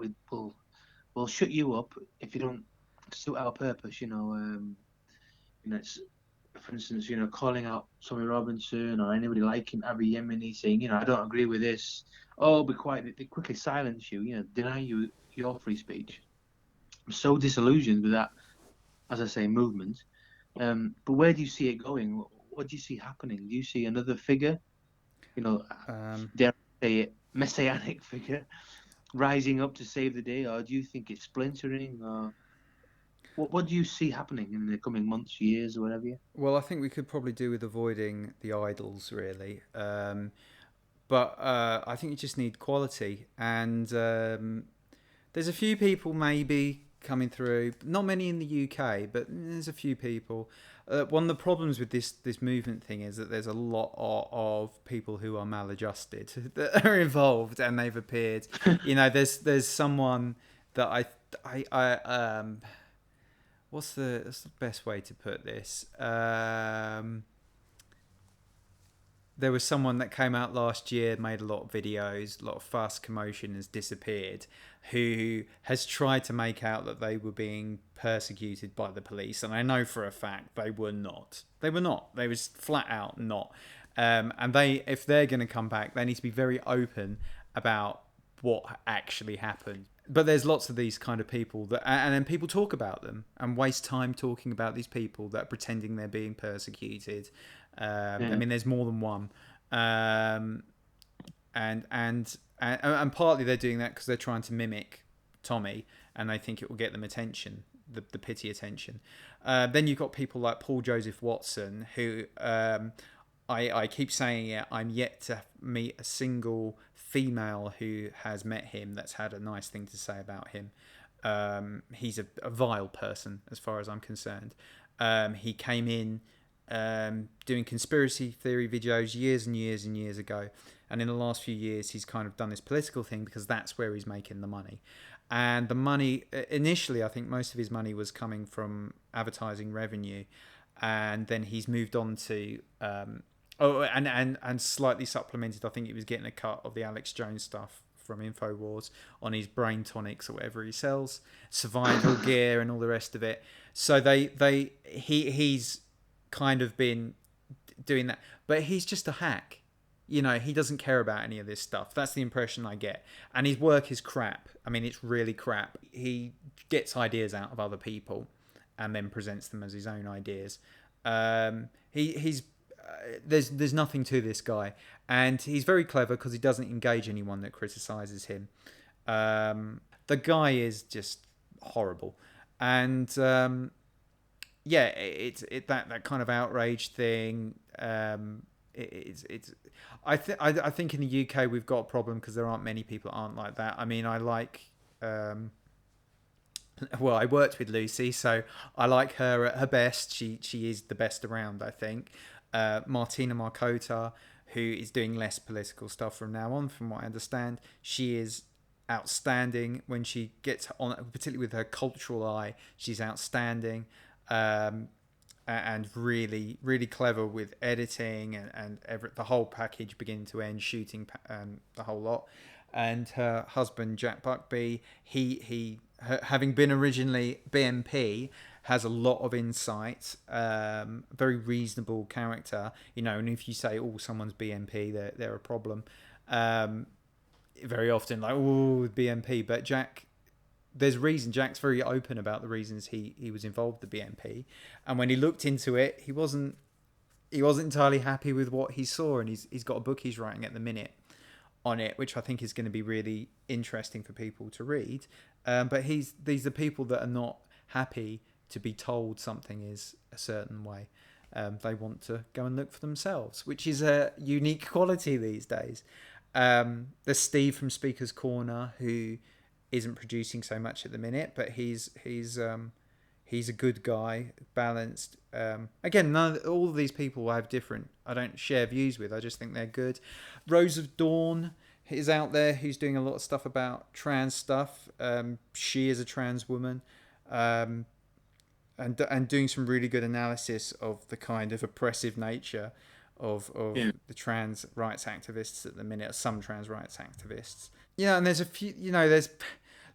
we'll shut you up if you don't suit our purpose. It's, for instance, calling out Tommy Robinson or anybody like him, Abiy Yemeni, saying, I don't agree with this. Oh, be quiet. They quickly silence you, deny you your free speech. I'm so disillusioned with that, as I say, movement. But where do you see it going? What do you see happening? Do you see another figure, dare I say it, messianic figure, rising up to save the day? Or do you think it's splintering? Or what do you see happening in the coming months, years, or whatever? Well, I think we could probably do with avoiding the idols, really. But I think you just need quality. And there's a few people maybe coming through. Not many in the UK, but there's a few people. One of the problems with this movement thing is that there's a lot of people who are maladjusted that are involved, and they've appeared. There's someone that I what's the best way to put this? There was someone that came out last year, made a lot of videos, a lot of fuss, commotion, has disappeared, who has tried to make out that they were being persecuted by the police. And I know for a fact they were not. They were not. They was flat out not. And if they're going to come back, they need to be very open about what actually happened. But there's lots of these kind of people and then people talk about them and waste time talking about these people that are pretending they're being persecuted. I mean, there's more than one, and partly they're doing that because they're trying to mimic Tommy, and they think it will get them attention, the pity attention. Then you've got people like Paul Joseph Watson, who I keep saying it. I'm yet to meet a single female who has met him that's had a nice thing to say about him. He's a vile person as far as I'm concerned. He came in doing conspiracy theory videos years and years and years ago, and in the last few years he's kind of done this political thing because that's where he's making the money. And the money initially, I think most of his money was coming from advertising revenue, and then he's moved on to and slightly supplemented. I think he was getting a cut of the Alex Jones stuff from InfoWars on his brain tonics or whatever he sells, survival gear and all the rest of it. So he's kind of been doing that, but he's just a hack. He doesn't care about any of this stuff. That's the impression I get. And his work is crap. I mean, it's really crap. He gets ideas out of other people and then presents them as his own ideas. There's nothing to this guy, and he's very clever because he doesn't engage anyone that criticizes him. The guy is just horrible, and that kind of outrage thing. I think in the UK we've got a problem because there aren't many people that aren't like that. I mean, I like. Well, I worked with Lucy, so I like her at her best. She is the best around, I think. Martina Markota, who is doing less political stuff from now on, from what I understand, she is outstanding when she gets on, particularly with her cultural eye. She's outstanding, and really, really clever with editing and the whole package, beginning to end, shooting, the whole lot. And her husband Jack Buckby, having been originally BNP, has a lot of insight. Very reasonable character, And if you say, "Oh, someone's BNP, they're a problem," very often like, "Oh, BNP," but Jack. There's reason. Jack's very open about the reasons he was involved with the BNP, and when he looked into it, he wasn't entirely happy with what he saw, and he's got a book he's writing at the minute on it, which I think is going to be really interesting for people to read. But these are people that are not happy to be told something is a certain way. They want to go and look for themselves, which is a unique quality these days. There's Steve from Speaker's Corner, who isn't producing so much at the minute, but he's a good guy, balanced. Again, all of these people I have different. I don't share views with. I just think they're good. Rose of Dawn is out there, who's doing a lot of stuff about trans stuff. She is a trans woman, and doing some really good analysis of the kind of oppressive nature of the trans rights activists at the minute. Some trans rights activists. Yeah, and there's a few.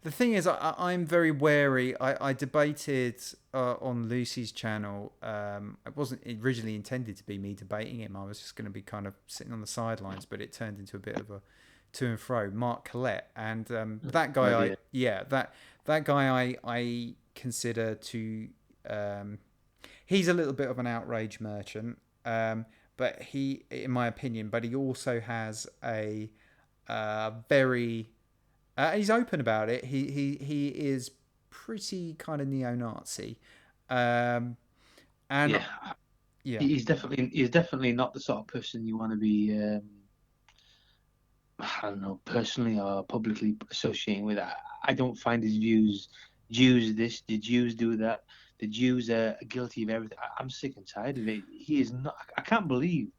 The thing is, I'm very wary. I debated on Lucy's channel. It wasn't originally intended to be me debating him. I was just going to be kind of sitting on the sidelines, but it turned into a bit of a to and fro. Mark Collett, and that guy, that guy, I consider to. He's a little bit of an outrage merchant, but he, in my opinion, but he also has a very. He's open about it. He is pretty kind of neo-Nazi, and he's definitely not the sort of person you want to be. I don't know, personally or publicly associating with. I don't find his views. Jews this, the Jews do that. The Jews are guilty of everything. I'm sick and tired of it. He is not. I can't believe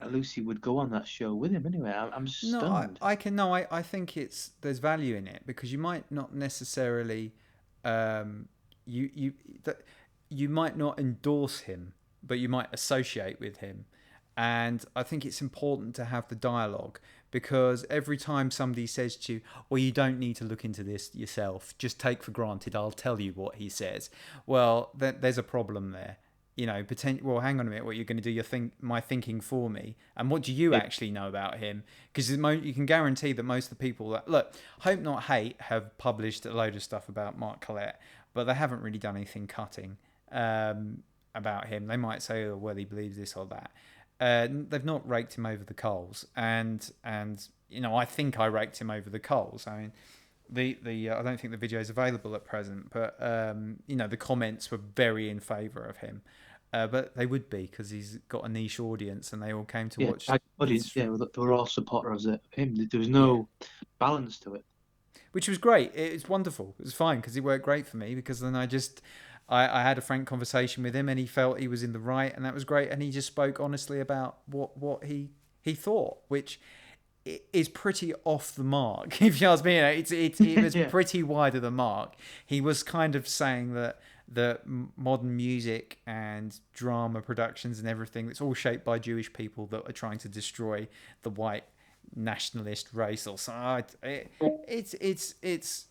Lucy would go on that show with him anyway. I'm stunned. I think there's value in it, because you might not necessarily you might not endorse him, but you might associate with him. And I think it's important to have the dialogue, because every time somebody says to you, "Well, you don't need to look into this yourself, just take for granted I'll tell you what he says," well, there's a problem there. Well, hang on a minute, what you're going to do? My thinking for me, and what do you actually know about him? Because you can guarantee that most of the people that look, Hope Not Hate, have published a load of stuff about Mark Collett, but they haven't really done anything cutting about him. They might say, "Oh, well, he believes this or that." They've not raked him over the coals, and I think I raked him over the coals. I mean, the I don't think the video is available at present, but the comments were very in favour of him. But they would be, because he's got a niche audience, and they all came to watch. Audience, they were all supporters of him. There was no balance to it, which was great. It was wonderful. It was fine, because he worked great for me, because then I had a frank conversation with him, and he felt he was in the right, and that was great. And he just spoke honestly about what he thought, which is pretty off the mark. If you ask me, it was pretty wide of the mark. He was kind of saying that the modern music and drama productions and everything, that's all shaped by Jewish people that are trying to destroy the white nationalist race. Also, it's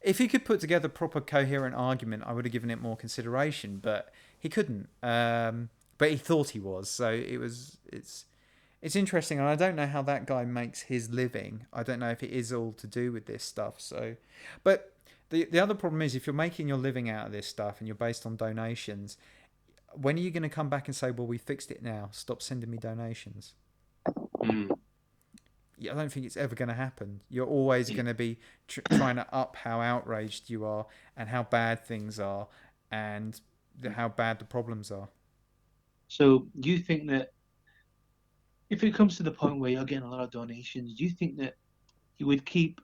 if he could put together a proper coherent argument, I would have given it more consideration, but he couldn't. But he thought he was, so it's interesting, and I don't know how that guy makes his living. I don't know if it is all to do with this stuff. So, but the other problem is, if you're making your living out of this stuff and you're based on donations, when are you going to come back and say, "Well, we fixed it now, stop sending me donations"? I don't think it's ever going to happen. You're always going to be trying to up how outraged you are, and how bad things are, and how bad the problems are. So do you think that if it comes to the point where you're getting a lot of donations, do you think that you would keep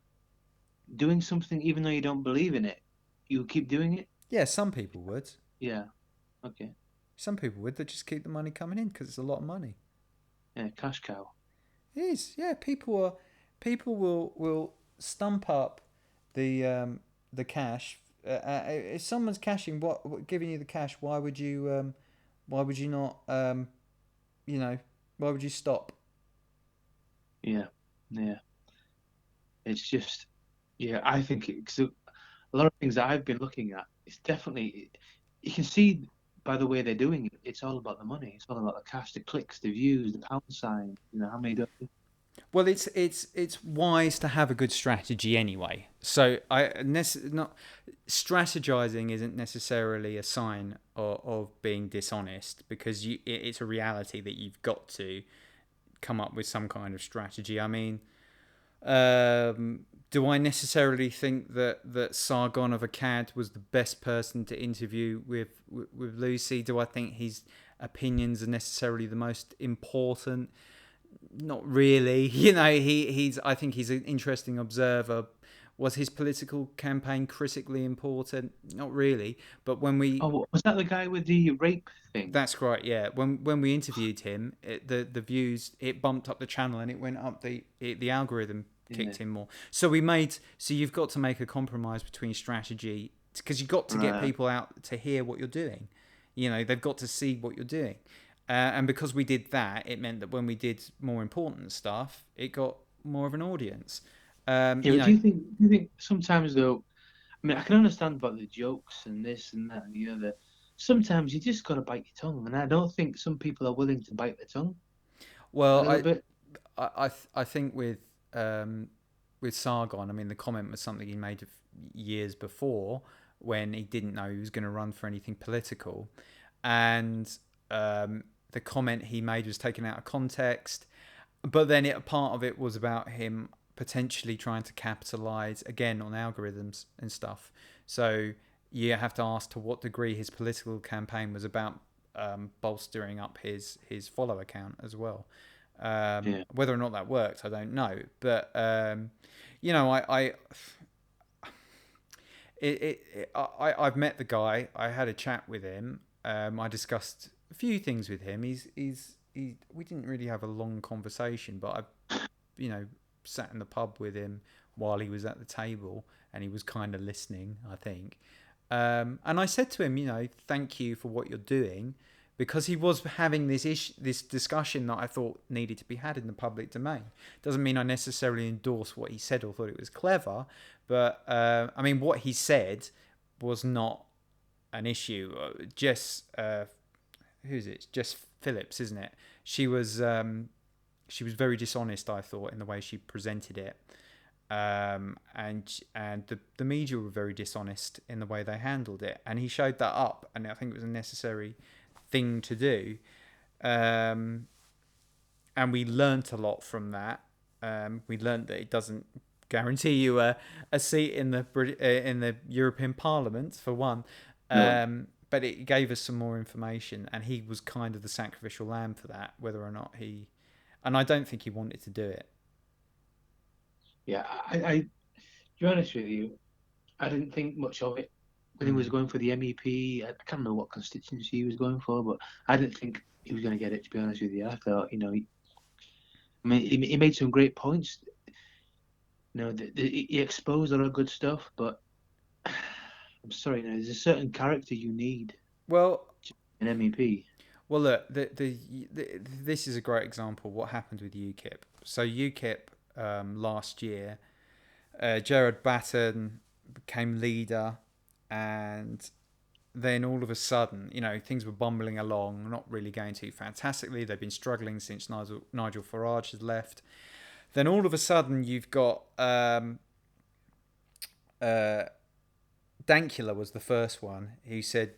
doing something even though you don't believe in it? You would keep doing it? Yeah, some people would. Yeah. Okay. Some people would. They just keep the money coming in, because it's a lot of money. Yeah, cash cow. It is. Yeah, people will stump up the cash. If someone's cashing, giving you the cash, why would you not, you know, why would you stop? Yeah, yeah. It's just, yeah. I think because a lot of things that I've been looking at, it's definitely you can see by the way they're doing it. It's all about the money. It's all about the cash, the clicks, the views, the pound sign. You know how many. Well, it's wise to have a good strategy anyway. So not strategizing isn't necessarily a sign of being dishonest, because it's a reality that you've got to come up with some kind of strategy. I mean, do I necessarily think that Sargon of Akkad was the best person to interview with Lucy? Do I think his opinions are necessarily the most important? Not really. You know, I think he's an interesting observer. Was his political campaign critically important? Not really. But when we Oh, was that the guy with the rape thing? That's right, yeah. When we interviewed him, the views, it bumped up the channel and it went up the algorithm kicked in more. So you've got to make a compromise between strategy, because you've got to get people out to hear what you're doing. You know, they've got to see what you're doing. And because we did that, it meant that when we did more important stuff, it got more of an audience. Yeah, do you think sometimes though? I mean, I can understand about the jokes and this and that and the other. Sometimes you just got to bite your tongue, and I don't think some people are willing to bite their tongue. Well, a little bit. I think with Sargon, I mean, the comment was something he made years before when he didn't know he was going to run for anything political, and the comment he made was taken out of context. But then part of it was about him potentially trying to capitalize again on algorithms and stuff. So you have to ask to what degree his political campaign was about bolstering up his follower count as well. Whether or not that worked, I don't know. But you know, I've met the guy. I had a chat with him. I discussed a few things with him. We didn't really have a long conversation, but I sat in the pub with him while he was at the table, and he was kind of listening, I think. And I said to him, thank you for what you're doing, because he was having this discussion that I thought needed to be had in the public domain. Doesn't mean I necessarily endorse what he said or thought it was clever, but I mean, what he said was not an issue. Jess Phillips, isn't it? She was very dishonest, I thought, in the way she presented it, and the media were very dishonest in the way they handled it, and he showed that up, and I think it was a necessary thing to do, and we learnt a lot from that. We learnt that it doesn't guarantee you a seat in the European Parliament, for one. But it gave us some more information, and he was kind of the sacrificial lamb for that, whether or not and I don't think he wanted to do it. Yeah, to be honest with you, I didn't think much of it when he was going for the MEP. I can't remember what constituency he was going for, but I didn't think he was going to get it, to be honest with you. I thought, he made some great points. He exposed a lot of good stuff, but I'm sorry, there's a certain character you need. Well, an MEP. Well, look, this is a great example of what happened with UKIP. So UKIP last year, Gerard Batten became leader, and then all of a sudden, things were bumbling along, not really going too fantastically. They've been struggling since Nigel Farage has left. Then all of a sudden, you've got Dankula was the first one who said,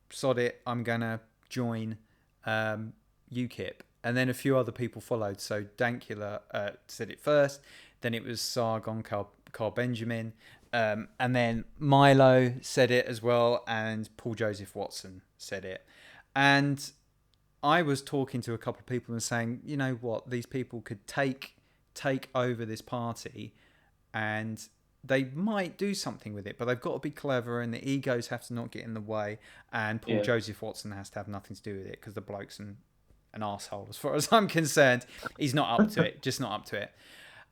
"Sod it, I'm gonna join UKIP," and then a few other people followed. So Dankula said it first, then it was Sargon, Carl Benjamin, and then Milo said it as well, and Paul Joseph Watson said it. And I was talking to a couple of people and saying, you know what, these people could take over this party, and they might do something with it, but they've got to be clever, and the egos have to not get in the way, and Paul Joseph Watson has to have nothing to do with it, because the bloke's an arsehole as far as I'm concerned. He's not up to it, just not up to it.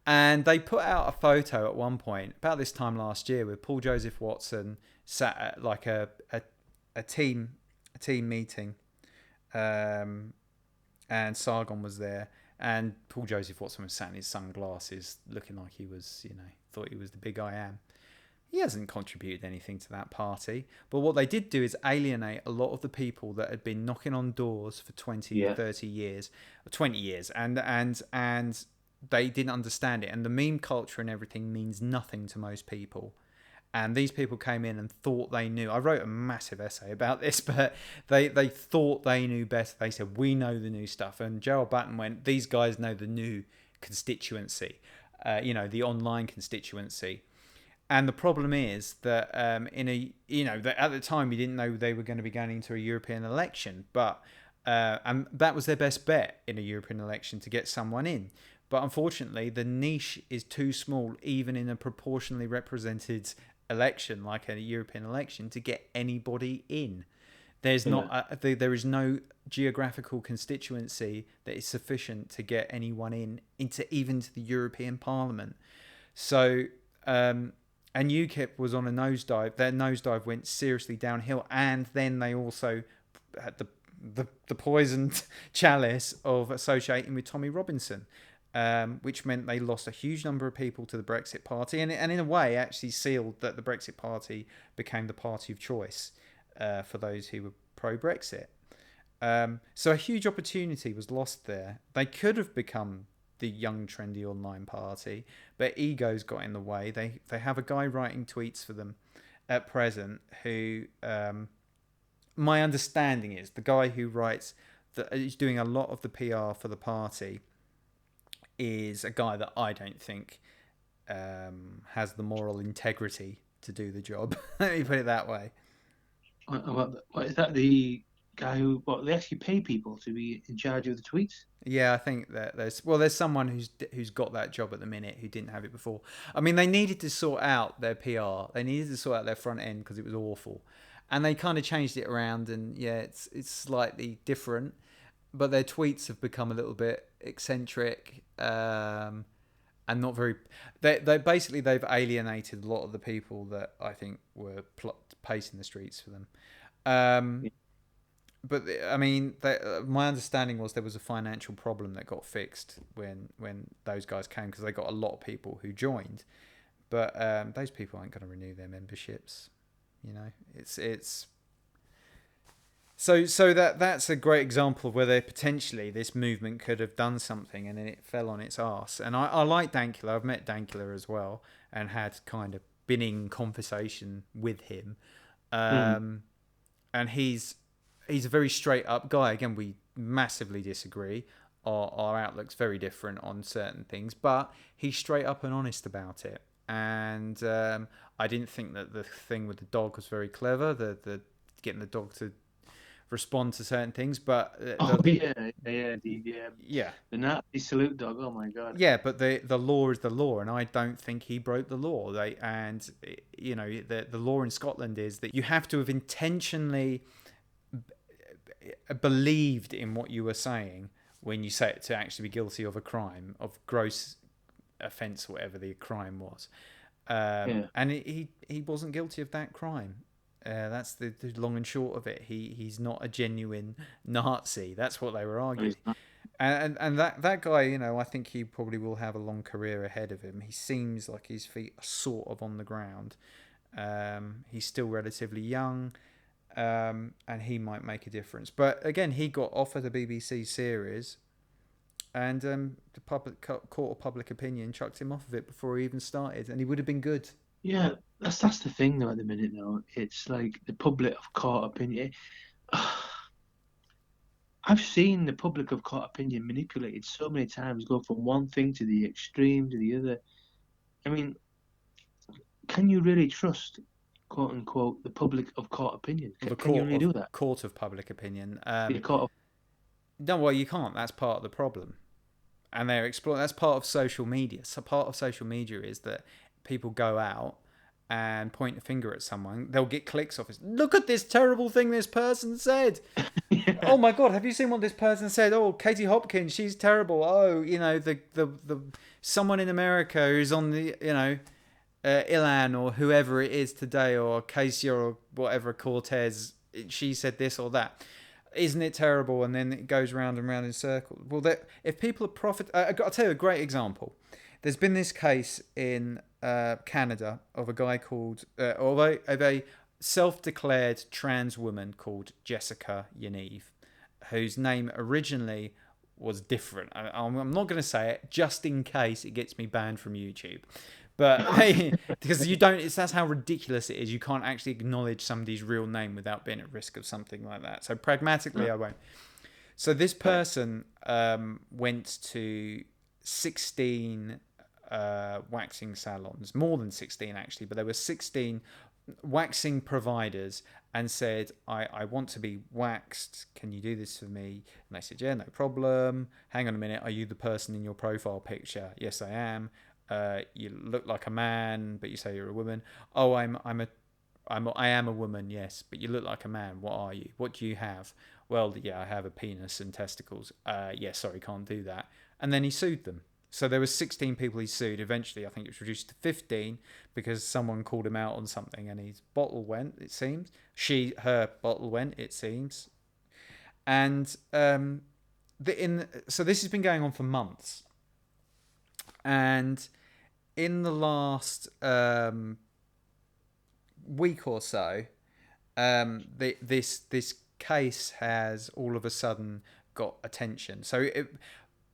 And they put out a photo at one point about this time last year with Paul Joseph Watson sat at like a team meeting, and Sargon was there, and Paul Joseph Watson was sat in his sunglasses, looking like he was, thought he was the big I am. He hasn't contributed anything to that party. But what they did do is alienate a lot of the people that had been knocking on doors for 20, 30 years, 20 years, and they didn't understand it. And the meme culture and everything means nothing to most people. And these people came in and thought they knew. I wrote a massive essay about this, but they thought they knew better. They said, we know the new stuff. And Gerald Batten went, these guys know the new constituency, the online constituency. And the problem is that that at the time you didn't know they were going to be going into a European election, but and that was their best bet in a European election to get someone in. But unfortunately, the niche is too small, even in a proportionally represented election like a European election, to get anybody in. There's there is no geographical constituency that is sufficient to get anyone into the European Parliament. So. And UKIP was on a nosedive. Their nosedive went seriously downhill, and then they also had the poisoned chalice of associating with Tommy Robinson, which meant they lost a huge number of people to the Brexit Party, and in a way actually sealed that the Brexit Party became the party of choice for those who were pro-Brexit. So a huge opportunity was lost there. They could have become the young trendy online party, but egos got in the way. They have a guy writing tweets for them at present who my understanding is the guy who writes that is doing a lot of the PR for the party is a guy that I don't think has the moral integrity to do the job. Let me put it that way. What is that, the guy who they actually pay people to be in charge of the tweets? Yeah, I think that there's someone who's got that job at the minute who didn't have it before. I mean, they needed to sort out their PR. They needed to sort out their front end because it was awful, and they kind of changed it around. And yeah, it's slightly different, but their tweets have become a little bit eccentric and not very. They basically they've alienated a lot of the people that I think were pacing the streets for them. But I mean, my understanding was there was a financial problem that got fixed when those guys came, because they got a lot of people who joined, but those people aren't going to renew their memberships. It's so that's a great example of where potentially this movement could have done something and then it fell on its arse. And I like Dankula. I've met Dankula as well and had kind of been in conversation with him, and he's a very straight up guy. Again, we massively disagree. Our outlook's very different on certain things, but he's straight up and honest about it. And I didn't think that the thing with the dog was very clever, the getting the dog to respond to certain things. But the Nazi salute dog. Oh my god. Yeah, but the law is the law, and I don't think he broke the law. The law in Scotland is that you have to have intentionally believed in what you were saying when you say it to actually be guilty of a crime, of gross offence, whatever the crime was. And he wasn't guilty of that crime. That's the long and short of it. He's not a genuine Nazi. That's what they were arguing. And that guy, I think he probably will have a long career ahead of him. He seems like his feet are sort of on the ground. He's still relatively young. And he might make a difference. But again, he got offered a BBC series, and the court of public opinion chucked him off of it before he even started, and he would have been good. Yeah, that's the thing though. At the minute, though, it's like the public of court opinion. I've seen the public of court opinion manipulated so many times, go from one thing to the extreme to the other. I mean, can you really trust, quote unquote, the public of court opinion? Can you really do that? Court of public opinion. No, well, you can't. That's part of the problem, and they're exploring. That's part of social media. So part of social media is that people go out and point a finger at someone, they'll get clicks off it. Look at this terrible thing this person said. Yeah. Oh my God, have you seen what this person said? Oh, Katie Hopkins, she's terrible. Oh, the someone in America who's on the, Ilan or whoever it is today, or Casey or whatever, Cortez, she said this or that. Isn't it terrible? And then it goes round and round in circles. Well, if people are I'll tell you a great example. There's been this case in Canada of a guy called, of a self-declared trans woman called Jessica Yaniv, whose name originally was different. I'm not going to say it just in case it gets me banned from YouTube. But because that's how ridiculous it is. You can't actually acknowledge somebody's real name without being at risk of something like that. So pragmatically, I won't. So this person went to 16 waxing salons, more than 16 actually, but there were 16 waxing providers, and said, I want to be waxed. Can you do this for me? And they said, yeah, no problem. Hang on a minute. Are you the person in your profile picture? Yes, I am. You look like a man, but you say you're a woman. Oh, I am a woman, yes, but you look like a man. What are you? What do you have? Well, yeah, I have a penis and testicles. Yeah, sorry, can't do that. And then he sued them. So there were 16 people he sued. Eventually, I think it was reduced to 15 because someone called him out on something, and his bottle went, it seems. Her bottle went, it seems. And so this has been going on for months. And in the last week or so, this case has all of a sudden got attention. So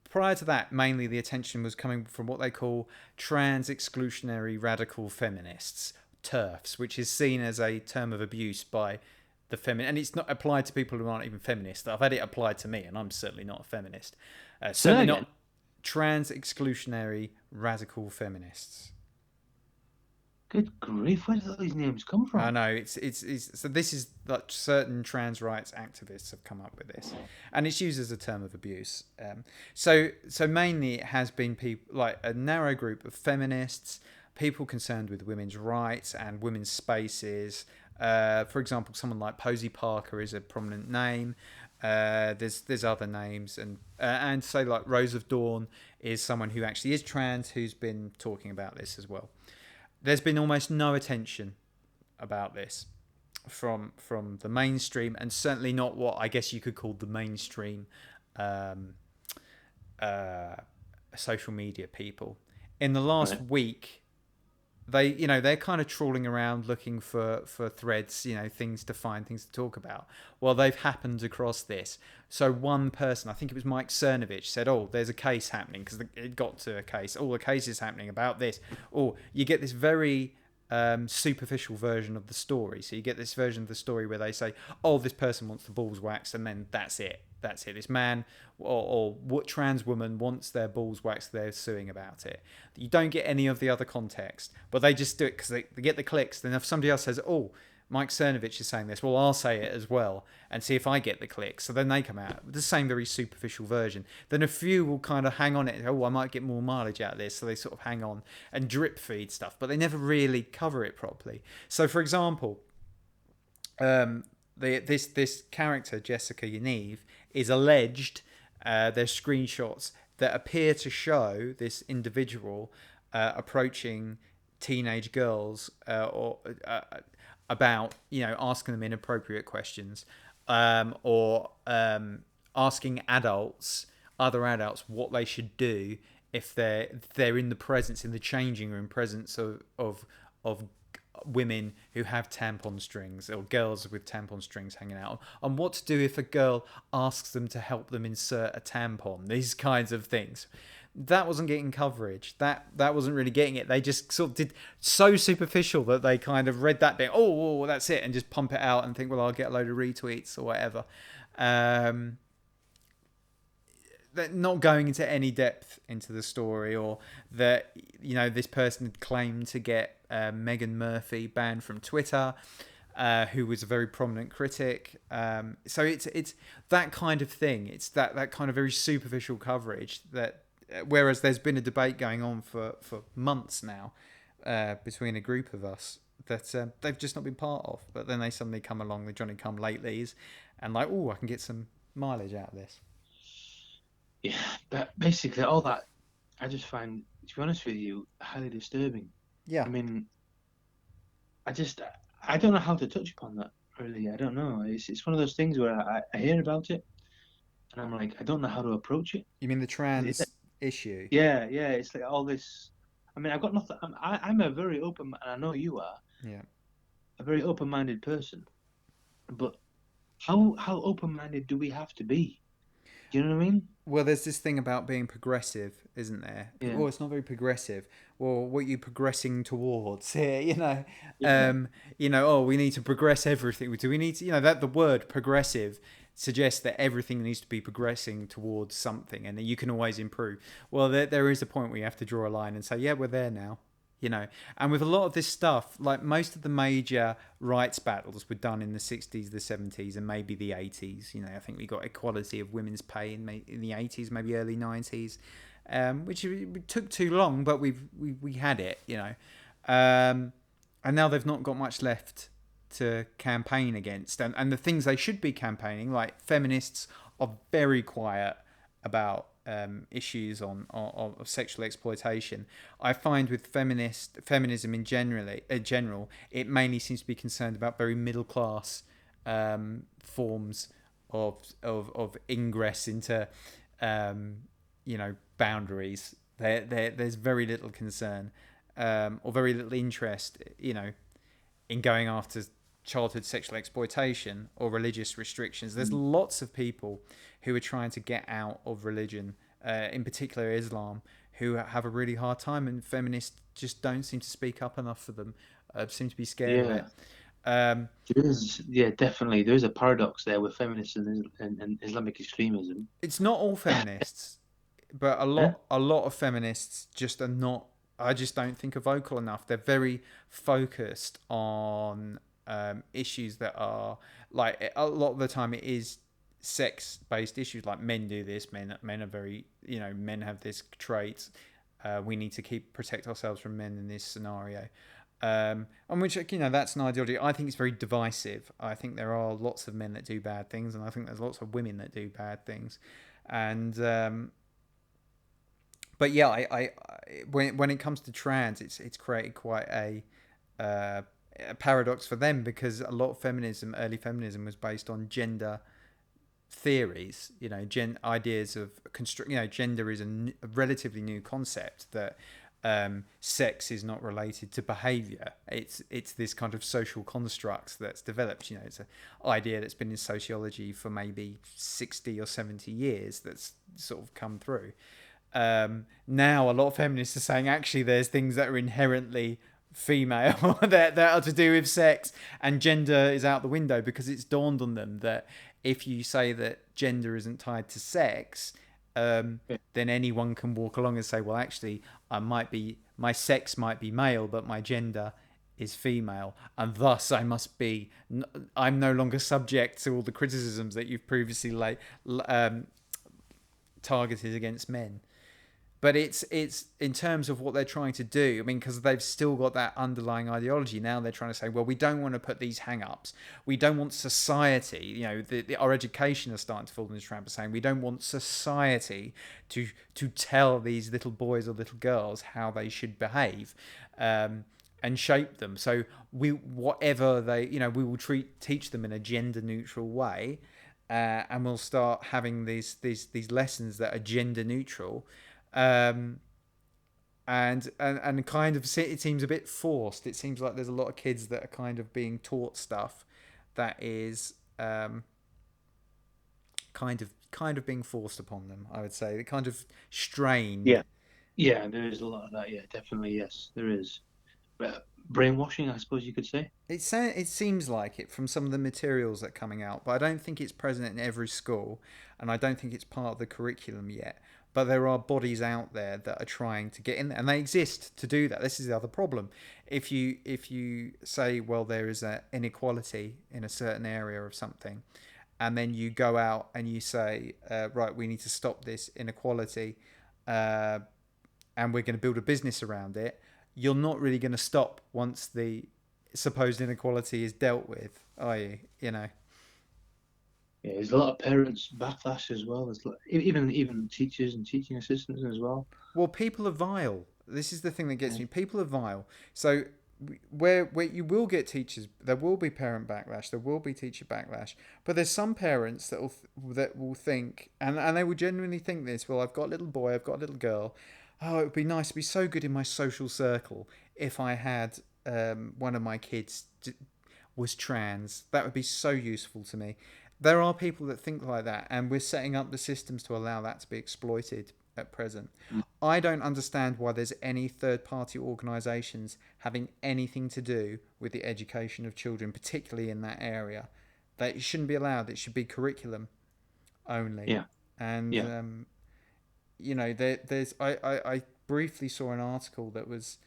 prior to that, mainly the attention was coming from what they call trans exclusionary radical feminists, TERFs, which is seen as a term of abuse by the feminist, and it's not applied to people who aren't even feminists. I've had it applied to me, and I'm certainly not a feminist. Certainly not trans exclusionary radical feminists. Good grief! Where did all these names come from? I know it's so this is like certain trans rights activists have come up with this, and it's used as a term of abuse. So mainly it has been people like a narrow group of feminists, people concerned with women's rights and women's spaces. For example, someone like Posey Parker is a prominent name. There's other names, and say like Rose of Dawn is someone who actually is trans who's been talking about this as well. There's been almost no attention about this from the mainstream, and certainly not what I guess you could call the mainstream social media people. In the last week, they're kind of trawling around looking for threads, things to find, things to talk about. Well, they've happened across this. So one person, I think it was Mike Cernovich, said, oh, there's a case happening, because it got to a case. All the cases happening about this. Or you get this very superficial version of the story. So you get this version of the story where they say, oh, this person wants the balls waxed, and then that's it. This man or what trans woman wants their balls waxed, they're suing about it. You don't get any of the other context, but they just do it because they get the clicks. Then if somebody else says, oh, Mike Cernovich is saying this, well, I'll say it as well and see if I get the clicks. So then they come out with the same very superficial version. Then a few will kind of hang on it. Oh, I might get more mileage out of this. So they sort of hang on and drip feed stuff, but they never really cover it properly. So for example, this character, Jessica Yaniv, is alleged, there's screenshots that appear to show this individual approaching teenage girls about, asking them inappropriate questions, or asking other adults what they should do if they're in the changing room presence of women who have tampon strings, or girls with tampon strings hanging out, and what to do if a girl asks them to help them insert a tampon. These kinds of things. That wasn't getting coverage. That wasn't really getting it. They just sort of did so superficial that they kind of read that bit, oh, that's it, and just pump it out and think, well, I'll get a load of retweets or whatever. They're not going into any depth into the story, or that this person had claimed to get Meghan Murphy banned from Twitter, who was a very prominent critic. So it's that kind of thing. It's that kind of very superficial coverage that, whereas there's been a debate going on for months now between a group of us that they've just not been part of. But then they suddenly come along, the Johnny Come Latelys, and like, oh, I can get some mileage out of this. Yeah, but basically all that I just find, to be honest with you, highly disturbing. Yeah. I mean, I don't know how to touch upon that, really. I don't know. It's one of those things where I hear about it and I'm like, I don't know how to approach it. You mean the trans issue? Yeah, it's like all this. I mean, I've got nothing. I'm a very open, and I know you are, Yeah. a very open-minded person. But how open-minded do we have to be? Do you know what I mean? Well, there's this thing about being progressive, isn't there? Yeah. Oh, it's not very progressive. Well, what are you progressing towards here? Yeah. Oh, we need to progress everything. Do we need to? That the word progressive suggests that everything needs to be progressing towards something, and that you can always improve. Well, there is a point where you have to draw a line and say, yeah, we're there now. And with a lot of this stuff, like most of the major rights battles were done in the 60s, the 70s, and maybe the 80s. I think we got equality of women's pay in the 80s, maybe early 90s, which took too long, but we had it. And now they've not got much left to campaign against, and the things they should be campaigning, like feminists, are very quiet about issues of sexual exploitation. I find with feminism in general, it mainly seems to be concerned about very middle class forms of ingress into boundaries. There's very little concern or very little interest in going after childhood sexual exploitation or religious restrictions. There's lots of people who are trying to get out of religion, in particular Islam, who have a really hard time, and feminists just don't seem to speak up enough for them. Seem to be scared of it. There is, definitely. There is a paradox there with feminists and Islamic extremism. It's not all feminists, but a lot of feminists just are not. I just don't think are vocal enough. They're very focused on issues that are like, a lot of the time it is sex-based issues, like men do this, men are very, men have this trait, we need to protect ourselves from men in this scenario, on which, that's an ideology. I think it's very divisive. I think there are lots of men that do bad things, and I think there's lots of women that do bad things, and but yeah, I when it comes to trans, it's created quite a paradox for them, because a lot of early feminism was based on gender theories, ideas of gender is a relatively new concept, that sex is not related to behavior. It's this kind of social construct that's developed. It's an idea that's been in sociology for maybe 60 or 70 years that's sort of come through. Now a lot of feminists are saying, actually, there's things that are inherently female that are to do with sex, and gender is out the window, because it's dawned on them that if you say that gender isn't tied to sex, then anyone can walk along and say, well, actually, my sex might be male, but my gender is female, and thus I'm no longer subject to all the criticisms that you've previously targeted against men. But it's in terms of what they're trying to do. I mean, because they've still got that underlying ideology. Now they're trying to say, well, we don't want to put these hang-ups. We don't want society, our education is starting to fall in this trap of saying we don't want society to tell these little boys or little girls how they should behave, and shape them. So whatever they, we will teach them in a gender-neutral way, and we'll start having these lessons that are gender-neutral. And kind of, it seems a bit forced. It seems like there's a lot of kids that are kind of being taught stuff that is kind of being forced upon them, I would say. They're kind of strained. Yeah, there is a lot of that. Yeah, definitely, yes, there is. Brainwashing, I suppose you could say. It seems like it from some of the materials that are coming out, but I don't think it's present in every school, and I don't think it's part of the curriculum yet. But there are bodies out there that are trying to get in there, and they exist to do that. This is the other problem. If you say, well, there is an inequality in a certain area of something, and then you go out and you say, right, we need to stop this inequality, and we're going to build a business around it, you're not really going to stop once the supposed inequality is dealt with, are you? You know. Yeah, there's a lot of parents backlash as well. Even teachers and teaching assistants as well. Well, people are vile. This is the thing that gets me. People are vile. So where you will get teachers, there will be parent backlash, there will be teacher backlash. But there's some parents that will think, and they will genuinely think this. Well, I've got a little boy, I've got a little girl. Oh, it would be nice, it'd be so good in my social circle if I had one of my kids was trans. That would be so useful to me. There are people that think like that, and we're setting up the systems to allow that to be exploited at present. I don't understand why there's any third-party organisations having anything to do with the education of children, particularly in that area. That it shouldn't be allowed. It should be curriculum only. Yeah. And Yeah. there's I briefly saw an article that was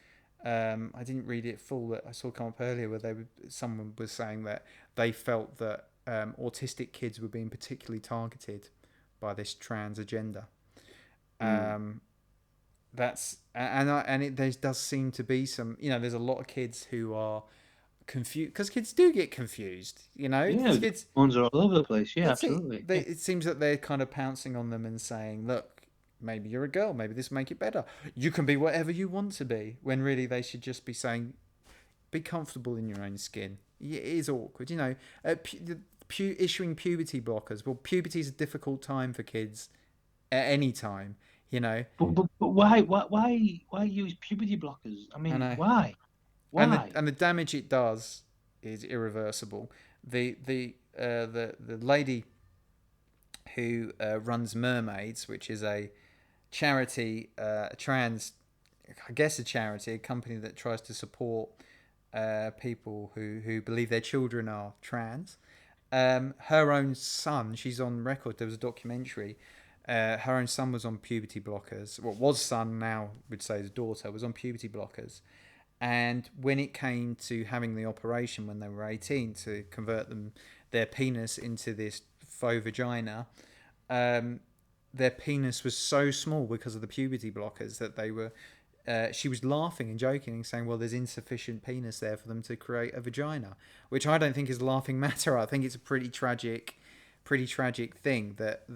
I didn't read it full, that I saw come up earlier, where someone was saying that they felt that autistic kids were being particularly targeted by this trans agenda. There does seem to be some, there's a lot of kids who are confused, because kids do get confused, Yeah, kids, ones are all over the place. Yeah, absolutely. It seems that they're kind of pouncing on them and saying, look, maybe you're a girl, maybe this will make it better, you can be whatever you want to be, when really they should just be saying, be comfortable in your own skin. It is awkward, issuing puberty blockers. Well, puberty is a difficult time for kids at any time, But why use puberty blockers? I mean, why? And the damage it does is irreversible. The lady who runs Mermaids, which is a charity, a charity, a company that tries to support people who believe their children are trans. Her own son, she's on record, there was a documentary, her own son was on puberty blockers. Well, was son, now would say his daughter, was on puberty blockers. And when it came to having the operation when they were 18 to convert their penis into this faux vagina, their penis was so small because of the puberty blockers that they were... she was laughing and joking and saying, well, there's insufficient penis there for them to create a vagina, which I don't think is a laughing matter. I think it's a pretty tragic thing that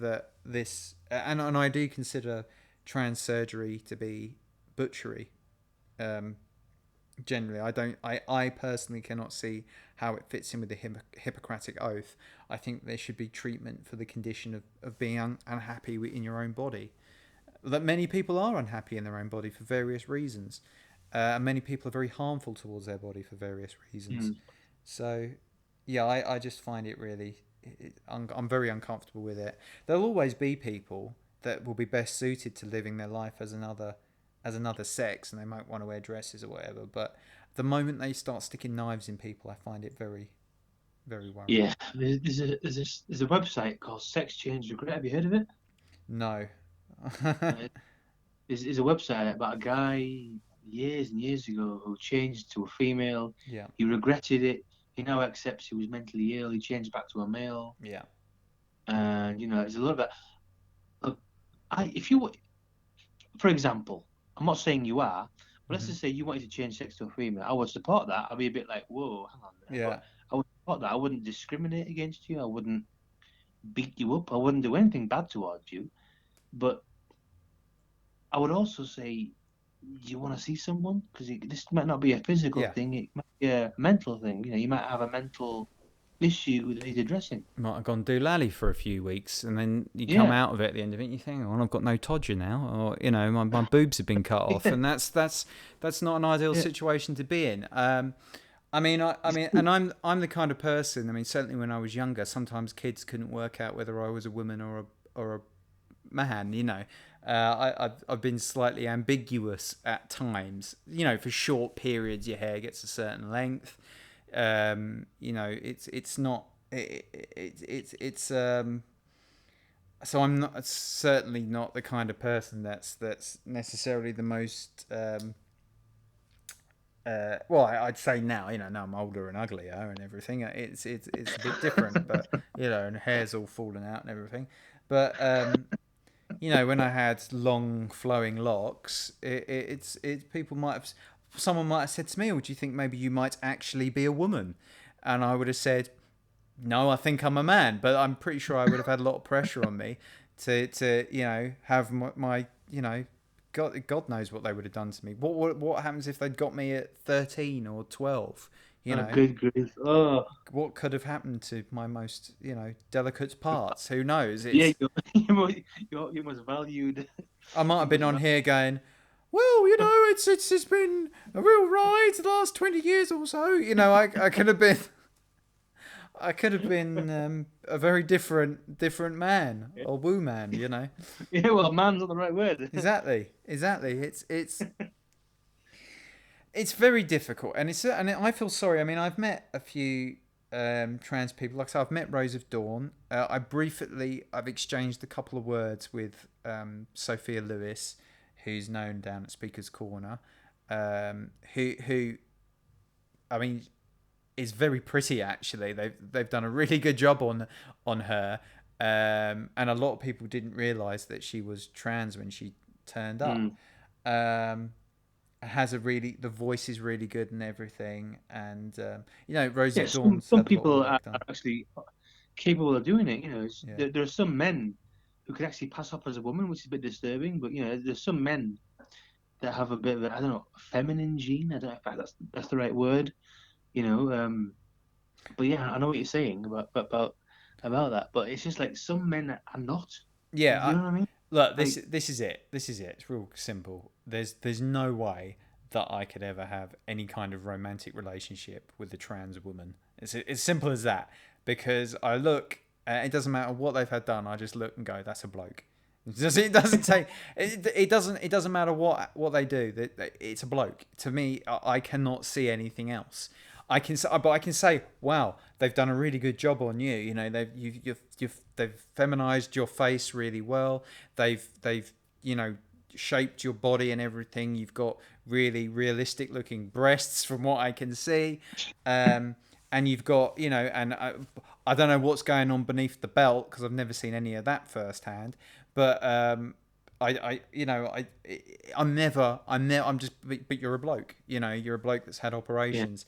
this... And I do consider trans surgery to be butchery. Generally, I personally cannot see how it fits in with the Hippocratic Oath. I think there should be treatment for the condition of being unhappy in your own body. That many people are unhappy in their own body for various reasons. And many people are very harmful towards their body for various reasons. So, yeah, I just find it really... I'm very uncomfortable with it. There'll always be people that will be best suited to living their life as another sex, and they might want to wear dresses or whatever, but the moment they start sticking knives in people, I find it very, very worrying. Yeah, there's a website called Sex Change Regret. Have you heard of it? No. There's a website about a guy years and years ago who changed to a female. Yeah. He regretted it. He now accepts he was mentally ill. He changed back to a male. Yeah. And there's a lot of that. Look, for example, I'm not saying you are, but let's just say you wanted to change sex to a female. I would support that. I'd be a bit like, whoa, hang on there. Yeah. But I would support that. I wouldn't discriminate against you. I wouldn't beat you up. I wouldn't do anything bad towards you. But I would also say, do you want to see someone? Because this might not be a physical thing. It might be a mental thing. You might have a mental issue that needs addressing. Might have gone doolally for a few weeks, and then you come out of it at the end of it and you think, oh, I've got no todger now, or my boobs have been cut off, and that's not an ideal situation to be in. I'm the kind of person, certainly when I was younger, sometimes kids couldn't work out whether I was a woman or a man, I've been slightly ambiguous at times, for short periods your hair gets a certain length. It's not. So I'm certainly not the kind of person that's necessarily the most. I'd say now, now I'm older and uglier and everything. It's a bit different, but and hair's all fallen out and everything. But when I had long flowing locks, it's people might have. someone might have said to me, "Or do you think maybe you might actually be a woman?" And I would have said, "No, I think I'm a man." But I'm pretty sure I would have had a lot of pressure on me to have my God knows what they would have done to me. What happens if they'd got me at 13 or 12? Oh, good grief! Oh, What could have happened to my most delicate parts? Who knows? yeah, It's you must valued. I might You have been must on value. here going, well, it's been a real ride the last 20 years or so. I could have been a very different man or woo man. Yeah, well, man's not the right word. Exactly. It's very difficult, and I feel sorry. I mean, I've met a few trans people. Like I said, I've met Rose of Dawn. I've exchanged a couple of words with Sophia Lewis, who's known down at Speaker's Corner, who I mean is very pretty actually. They've done a really good job on her, and a lot of people didn't realise that she was trans when she turned up. Um, the voice is really good and everything, and Rose Yeah, of some Dawn's some had a lot of people are work done. actually capable of doing it. Yeah, There are some men who can actually pass off as a woman, which is a bit disturbing. But there's some men that have a bit of I don't know, feminine gene. I don't know if that's the right word. But yeah, I know what you're saying about that. But it's just like some men are not. Do yeah. you know what I mean? Look, this Like, this is it. This is it. It's real simple. There's no way that I could ever have any kind of romantic relationship with a trans woman. It's simple as that. Because I look, it doesn't matter what they've had done. I just look and go, that's a bloke. It doesn't take. It doesn't matter what they do. It's a bloke. To me, I cannot see anything else. But I can say, wow, they've done a really good job on you. They've feminized your face really well. They've shaped your body and everything. You've got really realistic looking breasts from what I can see. And you've got, and I don't know what's going on beneath the belt because I've never seen any of that firsthand. But I'm just, but you're a bloke. You're a bloke that's had yeah. operations,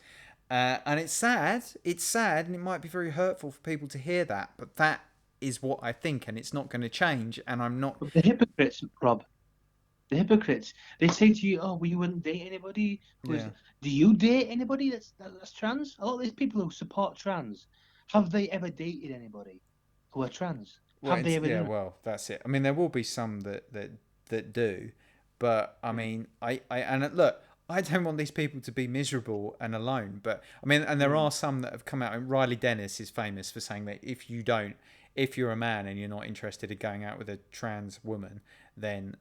and it's sad. It's sad, and it might be very hurtful for people to hear that. But that is what I think, and it's not going to change. And I'm not. But the hypocrites, Rob. The hypocrites. They say to you, "Oh, well, you wouldn't date anybody who is." Yeah. Do you date anybody that's trans? A lot of these people who support trans, have they ever dated anybody who are trans? Well, Have they ever yeah. done it? Well, that's it. I mean, there will be some that do, but I Mm, mean, and look, I don't want these people to be miserable and alone. But I mean, and there mm. are some that have come out. And Riley Dennis is famous for saying that if you're a man and you're not interested in going out with a trans woman, then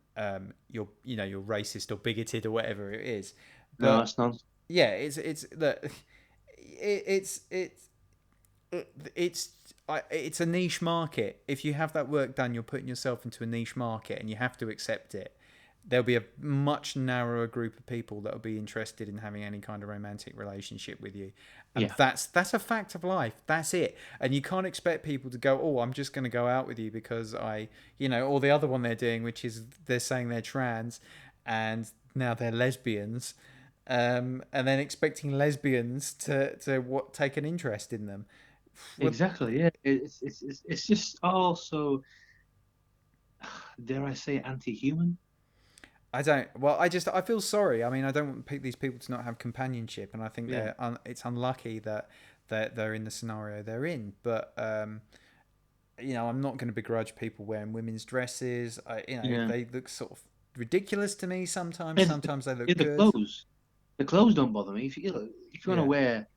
you're racist or bigoted or whatever it is. No, But that's nonsense. yeah, it's it's it's a niche market. If you have that work done, you're putting yourself into a niche market, and you have to accept it. There'll be a much narrower group of people that will be interested in having any kind of romantic relationship with you, and Yeah. that's a fact of life. That's it. And you can't expect people to go, "Oh, I'm just going to go out with you because or the other one they're doing, which is they're saying they're trans, and now they're lesbians." And then expecting lesbians to take an interest in them. Well, Exactly. Yeah. It's just also, dare I say, anti-human. I don't. Well, I feel sorry. I mean, I don't want these people to not have companionship, and I think Yeah. it's unlucky that they're in the scenario they're in. But I'm not going to begrudge people wearing women's dresses. Yeah. They look sort of ridiculous to me sometimes. Yeah, Sometimes they yeah, look the good. clothes. The clothes don't bother me. If you want to Yeah. wear,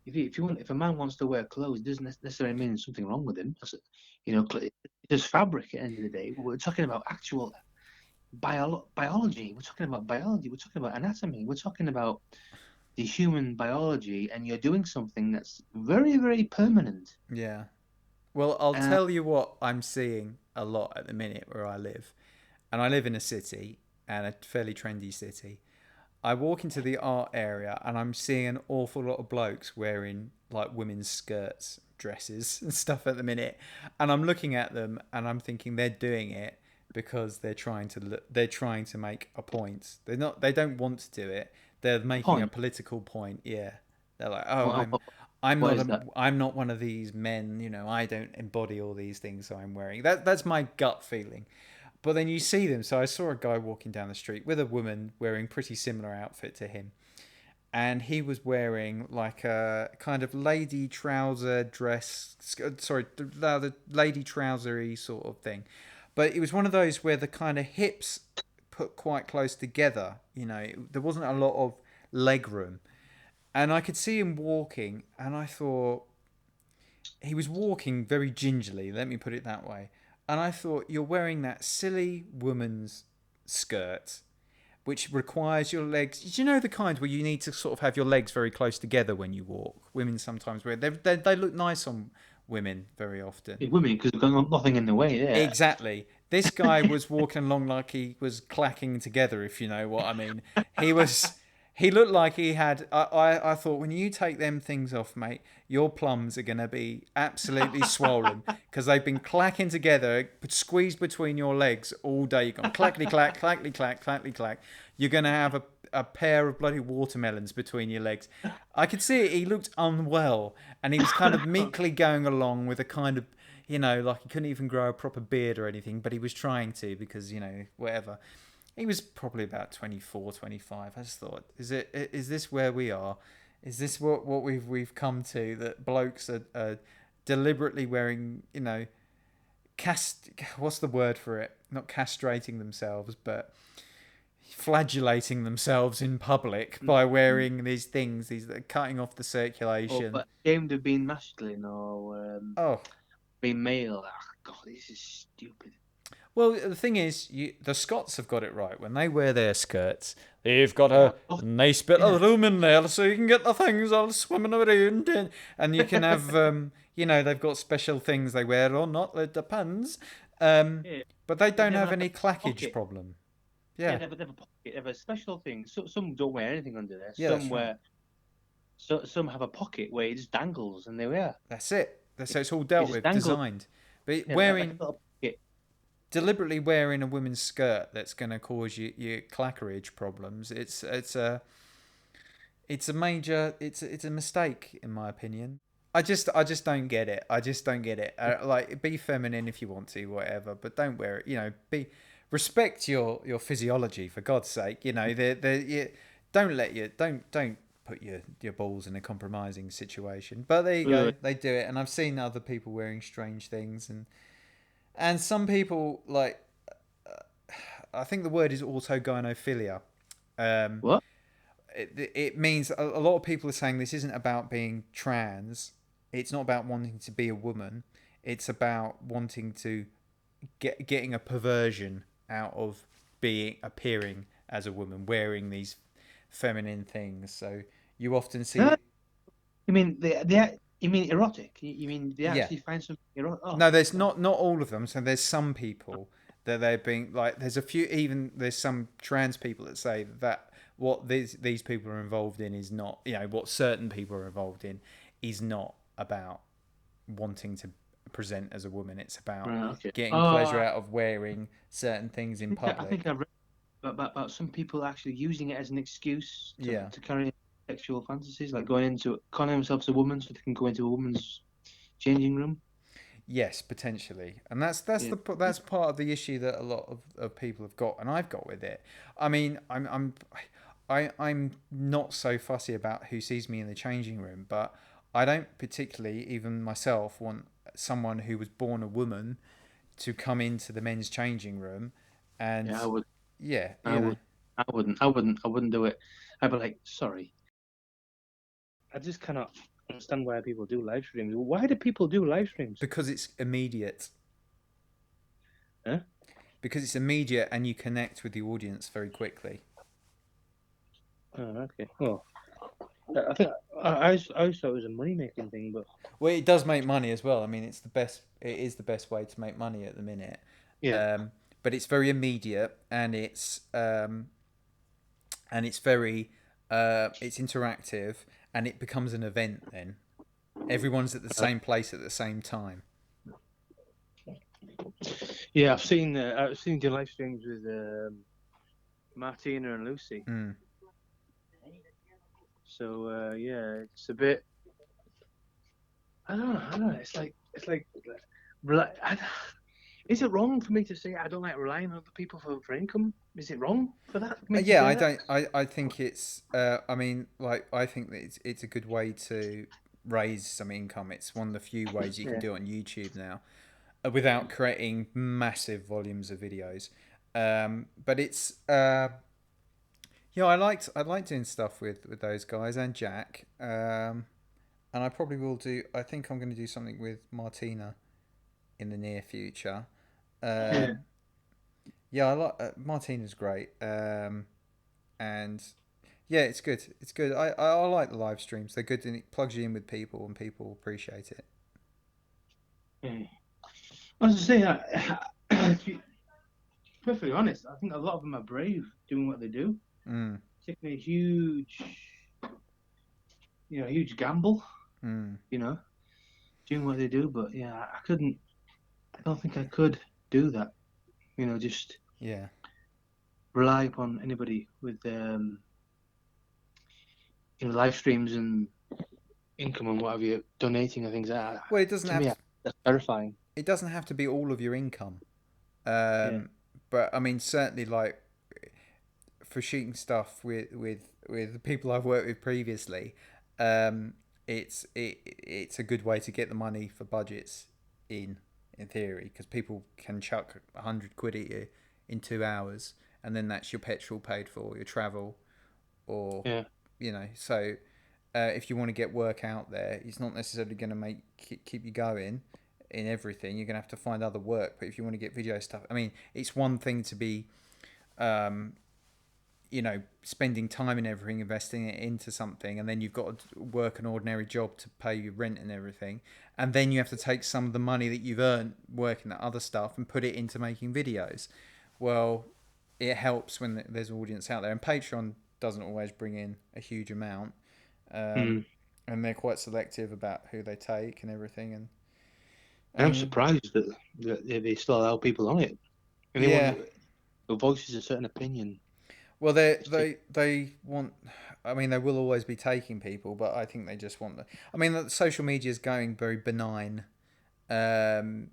if a man wants to wear clothes, it doesn't necessarily mean there's something wrong with him. It's just fabric at the end of the day. We're talking about actual biology. We're talking about biology. We're talking about anatomy. We're talking about the human biology, and you're doing something that's very, very permanent. Yeah. Well, I'll Uh, tell you what I'm seeing a lot at the minute where I live, and I live in a city and a fairly trendy city. I walk into the art area and I'm seeing an awful lot of blokes wearing like women's skirts, dresses, and stuff at the minute. And I'm looking at them and I'm thinking they're doing it because they're trying to make a point. They're not. They don't want to do it. They're making a Point. political point. Yeah, they're like, oh, What, I'm what not is that? I'm not one of these men. You know, I don't embody all these things, so I'm wearing that's my gut feeling. But then you see them. So I saw a guy walking down the street with a woman wearing pretty similar outfit to him, and he was wearing like a kind of lady trouser dress. Sorry, the lady trousery sort of thing. But it was one of those where the kind of hips put quite close together. You know, there wasn't a lot of leg room, and I could see him walking, and I thought he was walking very gingerly. Let me put it that way. And I thought, you're wearing that silly woman's skirt which requires your legs. Do you know the kind where you need to sort of have your legs very close together when you walk? Women sometimes wear. They look nice on women very often. Women, because they've got nothing in the way there. Exactly. This guy was walking along like he was clacking together, if you know what I mean. He was. He looked like he had. I thought, when you take them things off, mate, your plums are going to be absolutely swollen because they've been clacking together, squeezed between your legs all day. You've gone clackety clack, clackety clack, clackety clack. You're going to have a pair of bloody watermelons between your legs. I could see it. He looked unwell, and he was kind of meekly going along with a kind of, you know, like he couldn't even grow a proper beard or anything, but he was trying to because, you know, whatever. He was probably about 24, 25. I just thought, is this where we are? Is this what we've come to, that blokes are deliberately wearing, you know, what's the word for it? Not castrating themselves, but flagellating themselves in public by wearing these things, these that are cutting off the circulation. But ashamed of being masculine or being male. Oh, God, this is stupid. Well, the thing is, the Scots have got it right. When they wear their skirts, they've got a nice bit of room in there so you can get the things all swimming around. And you can have, you know, they've got special things they wear or not, it depends. But they don't have any clackage problem. Yeah, they have a pocket. They have a special thing. So, some don't wear anything under there. Yeah, Some wear. So some have a pocket where it just dangles, and they wear. That's it. So it's all dealt with, designed. But Like deliberately wearing a woman's skirt that's going to cause you your clackerage problems. It's a major. It's a mistake in my opinion. I just don't get it. I just don't get it. Like, be feminine if you want to, whatever, but don't wear it. You know, respect your physiology, for God's sake. You know, don't put your balls in a compromising situation. But there you go, they do it, and I've seen other people wearing strange things, and some people, like, I think the word is autogynephilia. What? It means a lot of people are saying this isn't about being trans. It's not about wanting to be a woman. It's about wanting to getting a perversion out of appearing as a woman, wearing these feminine things. So you often see. You mean you mean erotic? You mean they actually find something erotic? Oh, no, there's not all of them. So there's some people that they're being like. There's a few. Even there's some trans people that say that what these people are involved in is not. You know, what certain people are involved in is not about wanting to present as a woman. It's about getting pleasure out of wearing certain things in public. I think I've read about some people actually using it as an excuse to carry sexual fantasies, like calling themselves a woman so they can go into a woman's changing room. Yes, potentially, and that's part of the issue that a lot of people have got, and I've got with it. I mean, I'm not so fussy about who sees me in the changing room, but I don't particularly, even myself, want someone who was born a woman to come into the men's changing room. And I would. Yeah, I wouldn't do it. I'd be like, sorry. I just cannot understand why people do live streams. Why do people do live streams? Because it's immediate. Huh? Because it's immediate and you connect with the audience very quickly. Oh, okay. Well, I think I thought it was a money-making thing, but it does make money as well. I mean, it is the best way to make money at the minute. Yeah. But it's very immediate, and it's very it's interactive, and it becomes an event. Then everyone's at the same place at the same time. Yeah, I've seen your live streams with Martina and Lucy. So yeah, it's a bit. I don't know. It's like is it wrong for me to say I don't like relying on other people for income? Is it wrong for that for me to Yeah, say I that? don't. I think it's. I mean, like, I think that it's a good way to raise some income. It's one of the few ways you can Yeah. do it on YouTube now, without creating massive volumes of videos. But it's. Yeah, I liked doing stuff with those guys and Jack. And I probably will do. I think I'm going to do something with Martina in the near future. Yeah. Um, yeah, I like Martina's great. And yeah, it's good. It's good. I like the live streams. They're good and it plugs you in with people and people appreciate it. Yeah. I was to say, to be perfectly honest, I think a lot of them are brave doing what they do. Mm, Taking a huge gamble, mm, you know, doing what they do. But yeah, I couldn't. I don't think I could do that. Just yeah. rely upon anybody with live streams and income and whatever you're donating and things like that. Well, it doesn't To have me, to. that's terrifying. It doesn't have to be all of your income. Yeah. But I mean, certainly, like, for shooting stuff with the people I've worked with previously, it's a good way to get the money for budgets in theory, because people can chuck 100 quid at you in 2 hours, and then that's your petrol paid for, your travel, or Yeah. So if you want to get work out there, it's not necessarily going to keep you going in everything. You're going to have to find other work. But if you want to get video stuff, I mean, it's one thing to be um, spending time and everything, investing it into something, and then you've got to work an ordinary job to pay your rent and everything, and then you have to take some of the money that you've earned working that other stuff and put it into making videos. Well, it helps when there's an audience out there, and Patreon doesn't always bring in a huge amount, Mm. and they're quite selective about who they take and everything, I'm and surprised that they still allow people on it. yeah. Anyone who voices a certain opinion. Well, they want. I mean, they will always be taking people, but I think they just want. I mean, social media is going very benign. Um,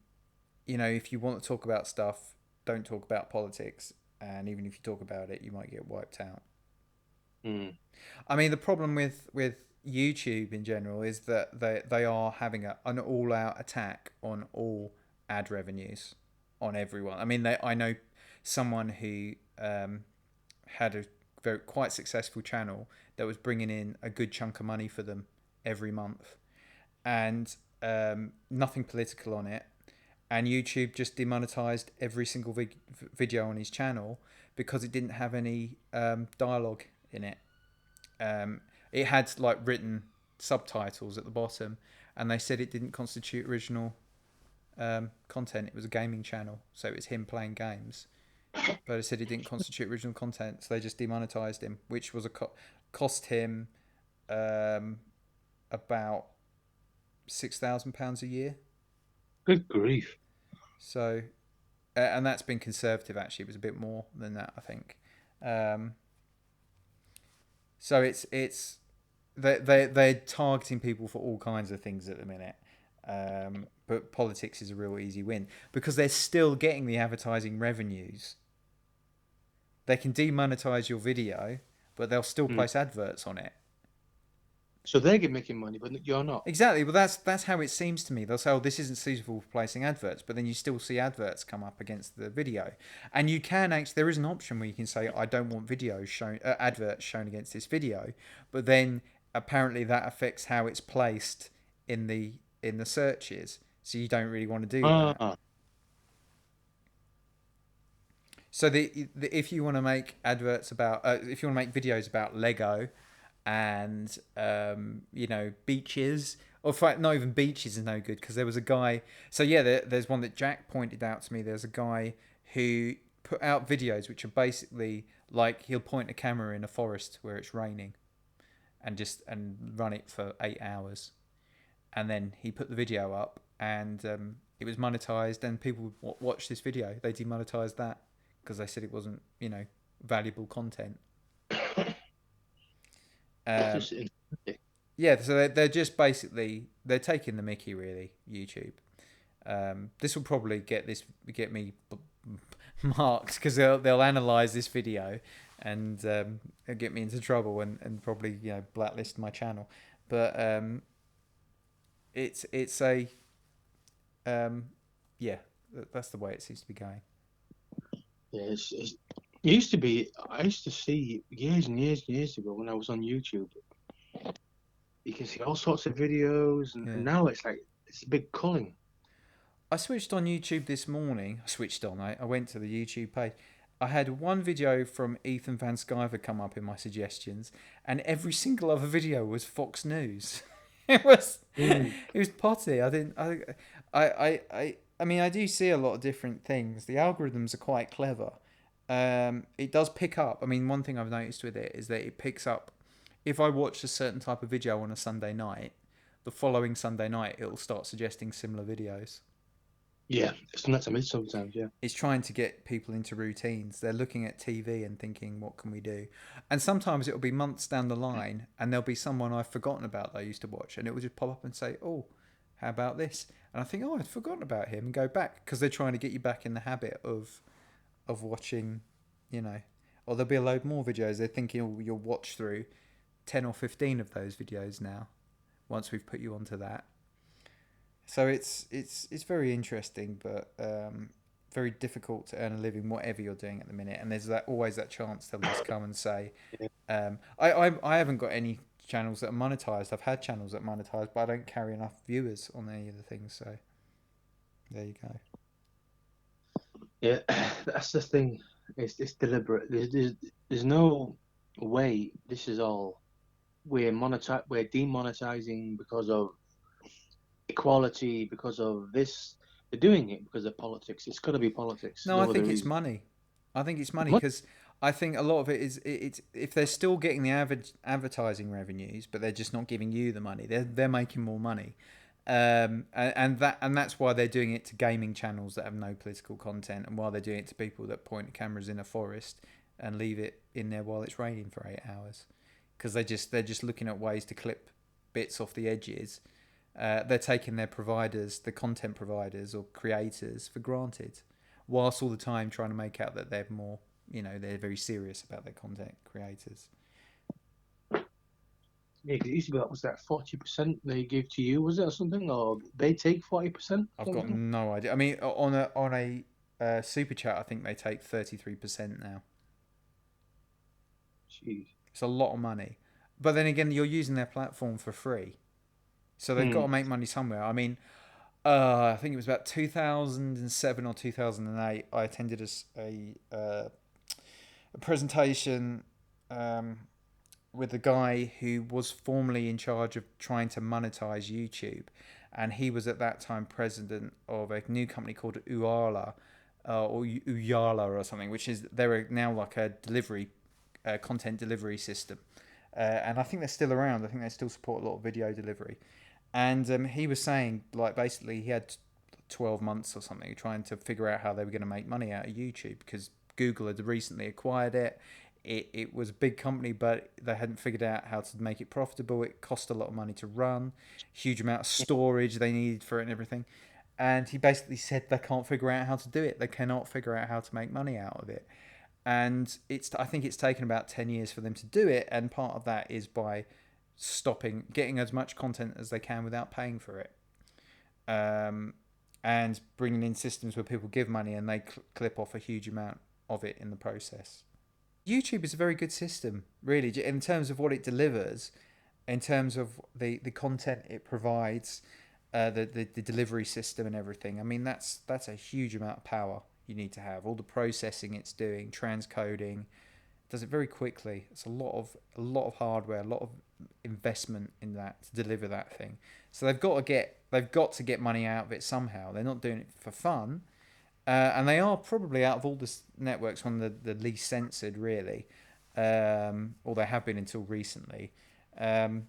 if you want to talk about stuff, don't talk about politics, and even if you talk about it, you might get wiped out. Mm. I mean, the problem with YouTube in general is that they are having an all out attack on all ad revenues on everyone. I mean, I know someone who had a quite successful channel that was bringing in a good chunk of money for them every month, and nothing political on it. And YouTube just demonetized every single video on his channel because it didn't have any dialogue in it. It had like written subtitles at the bottom, and they said it didn't constitute original content. It was a gaming channel, so it was him playing games. But it said it didn't constitute original content, so they just demonetized him, which was cost him about £6,000 a year. Good grief. So, and that's been conservative. Actually, it was a bit more than that, I think. So it's they're targeting people for all kinds of things at the minute. But politics is a real easy win because they're still getting the advertising revenues. They can demonetize your video, but they'll still place adverts on it. So they're making money, but you're not. Exactly. Well, that's how it seems to me. They'll say, "Oh, this isn't suitable for placing adverts," but then you still see adverts come up against the video, and you can actually. There is an option where you can say, "I don't want videos shown, adverts shown against this video," but then apparently that affects how it's placed in the searches. So you don't really want to do that. So if you want to make adverts about, if you want to make videos about Lego, and beaches, or in fact, not even beaches is no good because there was a guy. So yeah, there's one that Jack pointed out to me. There's a guy who put out videos which are basically like he'll point a camera in a forest where it's raining, and run it for 8 hours, and then he put the video up, and it was monetized, and people watched this video. They demonetized that because they said it wasn't valuable content. Just insanity. Yeah, so they're just basically they're taking the mickey, really. YouTube. This will probably get me marked because they'll analyze this video and get me into trouble and probably blacklist my channel. But it's a yeah, that's the way it seems to be going. Yeah, it used to be. I used to see years and years and years ago when I was on YouTube. You can see all sorts of videos, and now it's like it's a big culling. I switched on YouTube this morning. I went to the YouTube page. I had one video from Ethan Van Sciver come up in my suggestions, and every single other video was Fox News. It was potty. I mean, I do see a lot of different things. The algorithms are quite clever. It does pick up. I mean, one thing I've noticed with it is that it picks up. If I watch a certain type of video on a Sunday night, the following Sunday night it'll start suggesting similar videos. Yeah, it's not to me sometimes. Yeah, it's trying to get people into routines. They're looking at TV and thinking, what can we do? And sometimes it'll be months down the line and there'll be someone I've forgotten about that I used to watch, and it will just pop up and say, oh, how about this? And I think, oh, I'd forgotten about him, and go back, because they're trying to get you back in the habit of watching, or there'll be a load more videos. They're thinking you'll watch through 10 or 15 of those videos now once we've put you onto that. So it's very interesting, but very difficult to earn a living whatever you're doing at the minute. And there's always that chance they'll just come and say, I haven't got any channels that are monetized. I've had channels that are monetized, but I don't carry enough viewers on any of the things. So there you go. Yeah, that's the thing. It's deliberate. There's no way. This is all we're demonetizing because of equality, because of this. They're doing it because of politics. It's got to be politics. No, I think it's money. I think it's money because I think a lot of it is it's if they're still getting the advertising revenues, but they're just not giving you the money. They're making more money, and that's why they're doing it to gaming channels that have no political content, and why they're doing it to people that point cameras in a forest and leave it in there while it's raining for 8 hours, because they're just looking at ways to clip bits off the edges. They're taking their providers, the content providers or creators, for granted, whilst all the time trying to make out that they're more, they're very serious about their content creators. Yeah, because it used to be, was that 40% they give to you, was it, or something, or they take 40%? I've got no idea. I mean, on a super chat, I think they take 33% now. Jeez, it's a lot of money. But then again, you're using their platform for free. So they've got to make money somewhere. I mean, I think it was about 2007 or 2008. I attended a presentation with a guy who was formerly in charge of trying to monetize YouTube, and he was at that time president of a new company called Uyala or Uyala or something, which is they're now like a content delivery system, and I think they're still around. I think they still support a lot of video delivery. And he was saying, like, basically he had 12 months or something trying to figure out how they were going to make money out of YouTube, because Google had recently acquired it. It was a big company, but they hadn't figured out how to make it profitable. It cost a lot of money to run, huge amount of storage they needed for it and everything. And he basically said they can't figure out how to do it. They cannot figure out how to make money out of it. And I think it's taken about 10 years for them to do it. And part of that is by getting as much content as they can without paying for it, and bringing in systems where people give money and they clip off a huge amount of it in the process. YouTube is a very good system, really, in terms of what it delivers, in terms of the content it provides, the delivery system and everything. I mean, that's a huge amount of power you need to have. All the processing it's doing, transcoding, does it very quickly. It's a lot of hardware, a lot of investment in that to deliver that thing. So they've got to get money out of it somehow. They're not doing it for fun, and they are probably, out of all the networks, one of the least censored, really, or they have been until recently. And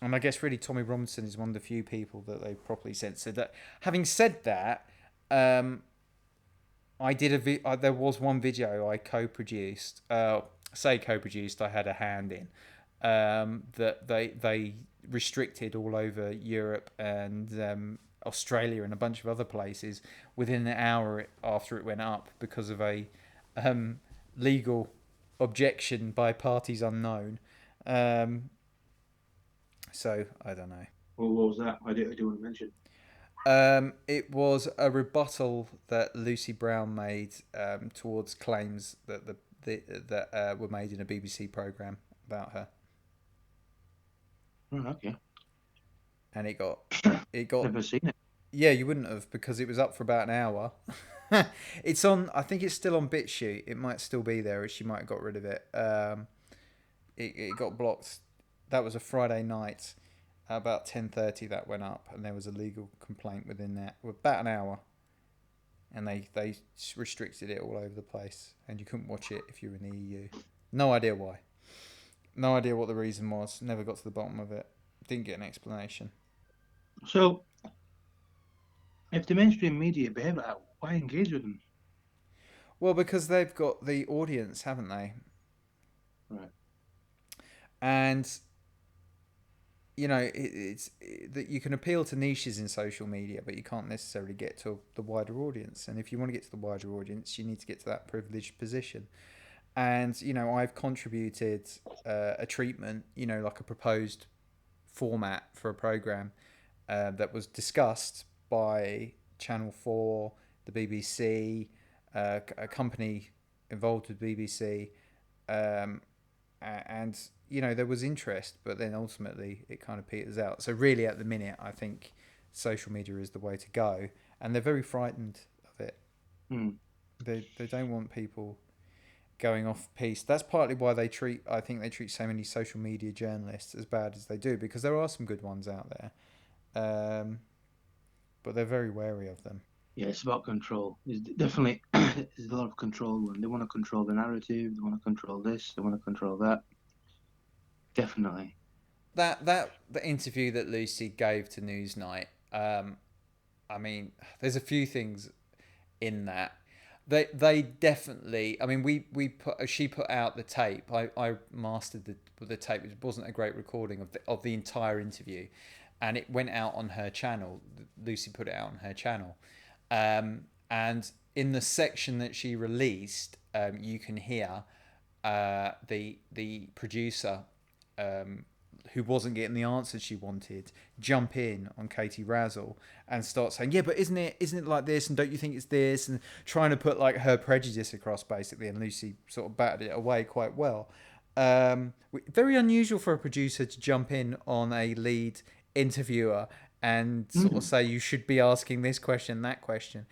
I guess really Tommy Robinson is one of the few people that they properly censored. That, having said that, I did there was one video I co-produced. I had a hand in, that they restricted all over Europe and Australia and a bunch of other places within an hour after it went up because of a legal objection by parties unknown. So I don't know. Well, what was that? I do want to mention. It was a rebuttal that Lucy Brown made towards claims that that were made in a BBC programme about her. Oh, okay. And it got Never seen it. Yeah, you wouldn't have because it was up for about an hour. It's on. I think it's still on BitChute. It might still be there, or she might have got rid of it. It got blocked. That was a Friday night, about 10:30. That went up, and there was a legal complaint within that. About an hour, and they restricted it all over the place, and you couldn't watch it if you were in the EU. No idea why. No idea what the reason was. Never got to the bottom of it. Didn't get an explanation. So, if the mainstream media behave like that, why engage with them? Well, because they've got the audience, haven't they? Right. And you know, it's that you can appeal to niches in social media, but you can't necessarily get to the wider audience. And if you want to get to the wider audience, you need to get to that privileged position. And you know, I've contributed a treatment, you know, like a proposed format for a program that was discussed by Channel 4, the BBC, a company involved with BBC, and you know there was interest, but then ultimately it kind of peters out. So really, at the minute, I think social media is the way to go, and they're very frightened of it. They don't want people going off piece. That's partly why they treat so many social media journalists as bad as they do, because there are some good ones out there, but they're very wary of them. Yeah, it's about control. There's definitely there's a lot of control, and they want to control the narrative. They want to control this. They want to control that. Definitely. The interview that Lucy gave to Newsnight. I mean, there's a few things in that. They definitely. I mean, she put out the tape. I mastered the tape. It wasn't a great recording of the entire interview, and it went out on her channel. Lucy put it out on her channel, and in the section that she released, you can hear the producer, who wasn't getting the answers she wanted, jump in on Katie Razzle and start saying, yeah, but isn't it like this, and don't you think it's this, and trying to put like her prejudice across basically, and Lucy sort of batted it away quite well. Very unusual for a producer to jump in on a lead interviewer and sort of say you should be asking this question, that question.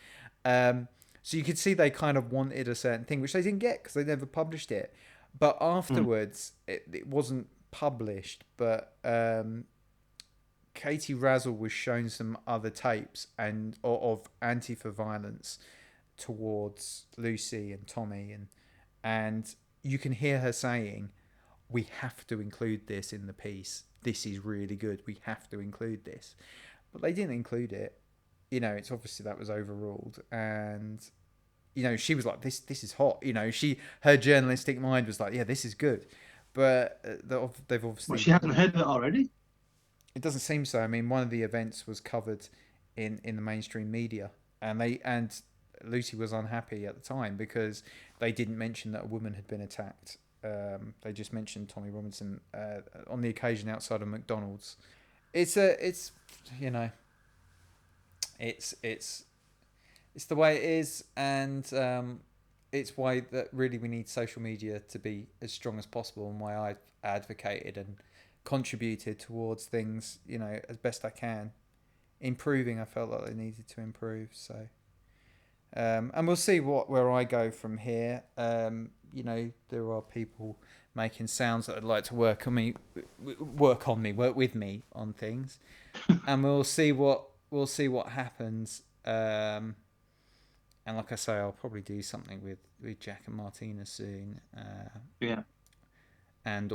So you could see they kind of wanted a certain thing, which they didn't get because they never published it. But afterwards, it wasn't published, but Katie Razzle was shown some other tapes of Antifa violence towards Lucy and Tommy, and you can hear her saying, we have to include this in the piece. This is really good. We have to include this. But they didn't include it. You know, it's obviously that was overruled, and you know, she was like, this is hot. You know, her journalistic mind was like, yeah, this is good. But they've obviously... Well, she hasn't heard that already? It doesn't seem so. I mean, one of the events was covered in the mainstream media, and Lucy was unhappy at the time because they didn't mention that a woman had been attacked. They just mentioned Tommy Robinson on the occasion outside of McDonald's. It's you know, it's the way it is, and it's why that really we need social media to be as strong as possible, and why I've advocated and contributed towards things, you know, as best I can, improving. I felt like they needed to improve, so and we'll see where I go from here. You know, there are people making sounds that would like to work with me on things, and we'll see what happens. And like I say, I'll probably do something with Jack and Martina soon. Yeah. And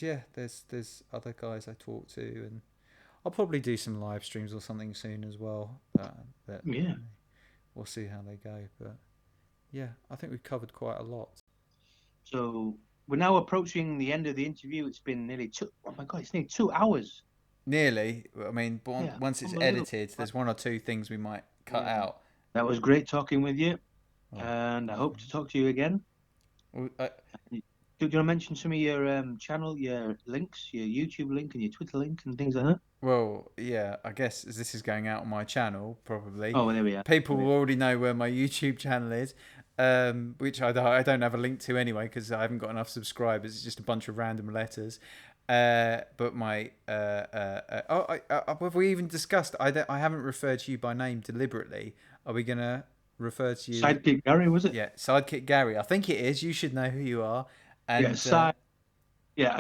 yeah, there's other guys I talk to, and I'll probably do some live streams or something soon as well. Yeah. We'll see how they go, but yeah, I think we've covered quite a lot. So we're now approaching the end of the interview. It's been nearly oh my God, it's nearly 2 hours. Nearly. I mean, once it's edited, there's one or two things we might cut out. That was great talking with you, and I hope to talk to you again. Do you want to mention some of your channel, your links, your YouTube link and your Twitter link and things like that? Well, yeah, I guess as this is going out on my channel, probably. Oh, well, there we are. People will already know where my YouTube channel is, which I don't have a link to anyway because I haven't got enough subscribers. It's just a bunch of random letters. But my have we even discussed? I haven't referred to you by name deliberately. Are we gonna refer to you? Sidekick Gary, was it? Yeah, Sidekick Gary. I think it is. You should know who you are. And I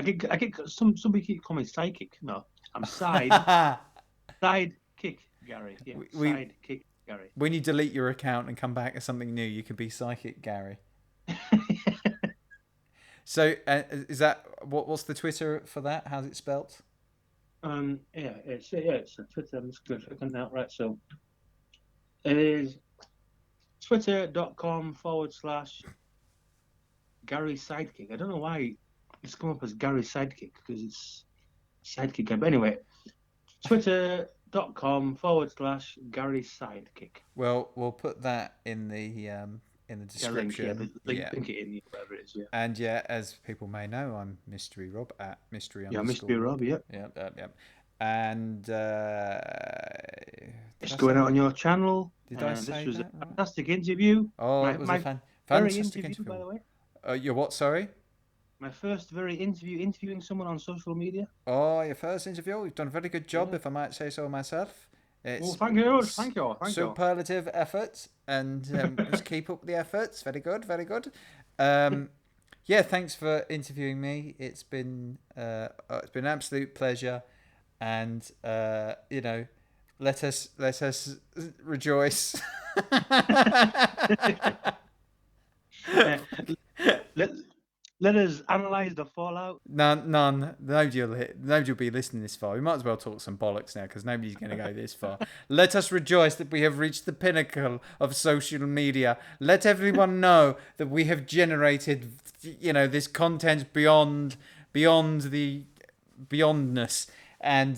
get somebody keep calling me psychic. No, I'm sidekick Gary. Yeah, sidekick Gary. When you delete your account and come back as something new, you can be Psychic Gary. So, is that what's the Twitter for that? How's it spelt? It's a Twitter. I'm just going to click on that. Right, so it is twitter.com/Gary Sidekick. I don't know why it's come up as Gary Sidekick because it's Sidekick. But anyway, twitter.com/Gary Sidekick. Well, we'll put that in the description. Link it in, whatever it is. Yeah. And as people may know, I'm Mystery Rob at Mystery. Yeah, Mystery Rob. Yep. Yep. And it's going out on your channel. Did I say this was that? A fantastic interview. Oh, it was a fantastic interview. By the way. Your what? Sorry. My first interviewing someone on social media. Oh, your first interview. You've done a very good job, if I might say so myself. Well, thank you. Superlative efforts, and just keep up the efforts. Very good. Thanks for interviewing me. It's been an absolute pleasure, and let us rejoice. Let us analyse the fallout. None. Nobody will be listening this far. We might as well talk some bollocks now because nobody's going to go this far. Let us rejoice that we have reached the pinnacle of social media. Let everyone know that we have generated, this content beyond the beyondness, and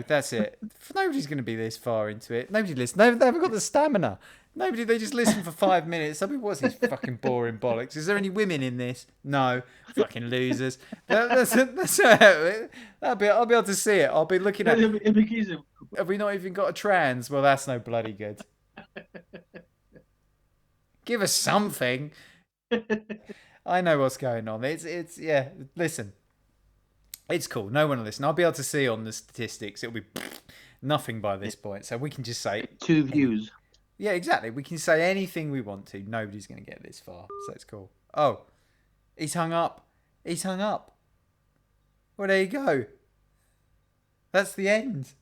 that's it. Nobody's going to be this far into it. Nobody listens. They haven't got the stamina. They just listen for 5 minutes. What's this fucking boring bollocks? Is there any women in this? No. Fucking losers. That's I'll be able to see it. I'll be looking at it. Have we not even got a trans? Well, that's no bloody good. Give us something. I know what's going on. It's listen. It's cool. No one will listen. I'll be able to see on the statistics. It'll be nothing by this point. So we can just say 2 views. Yeah, exactly. We can say anything we want to. Nobody's going to get this far. So it's cool. Oh, he's hung up. Well, there you go. That's the end.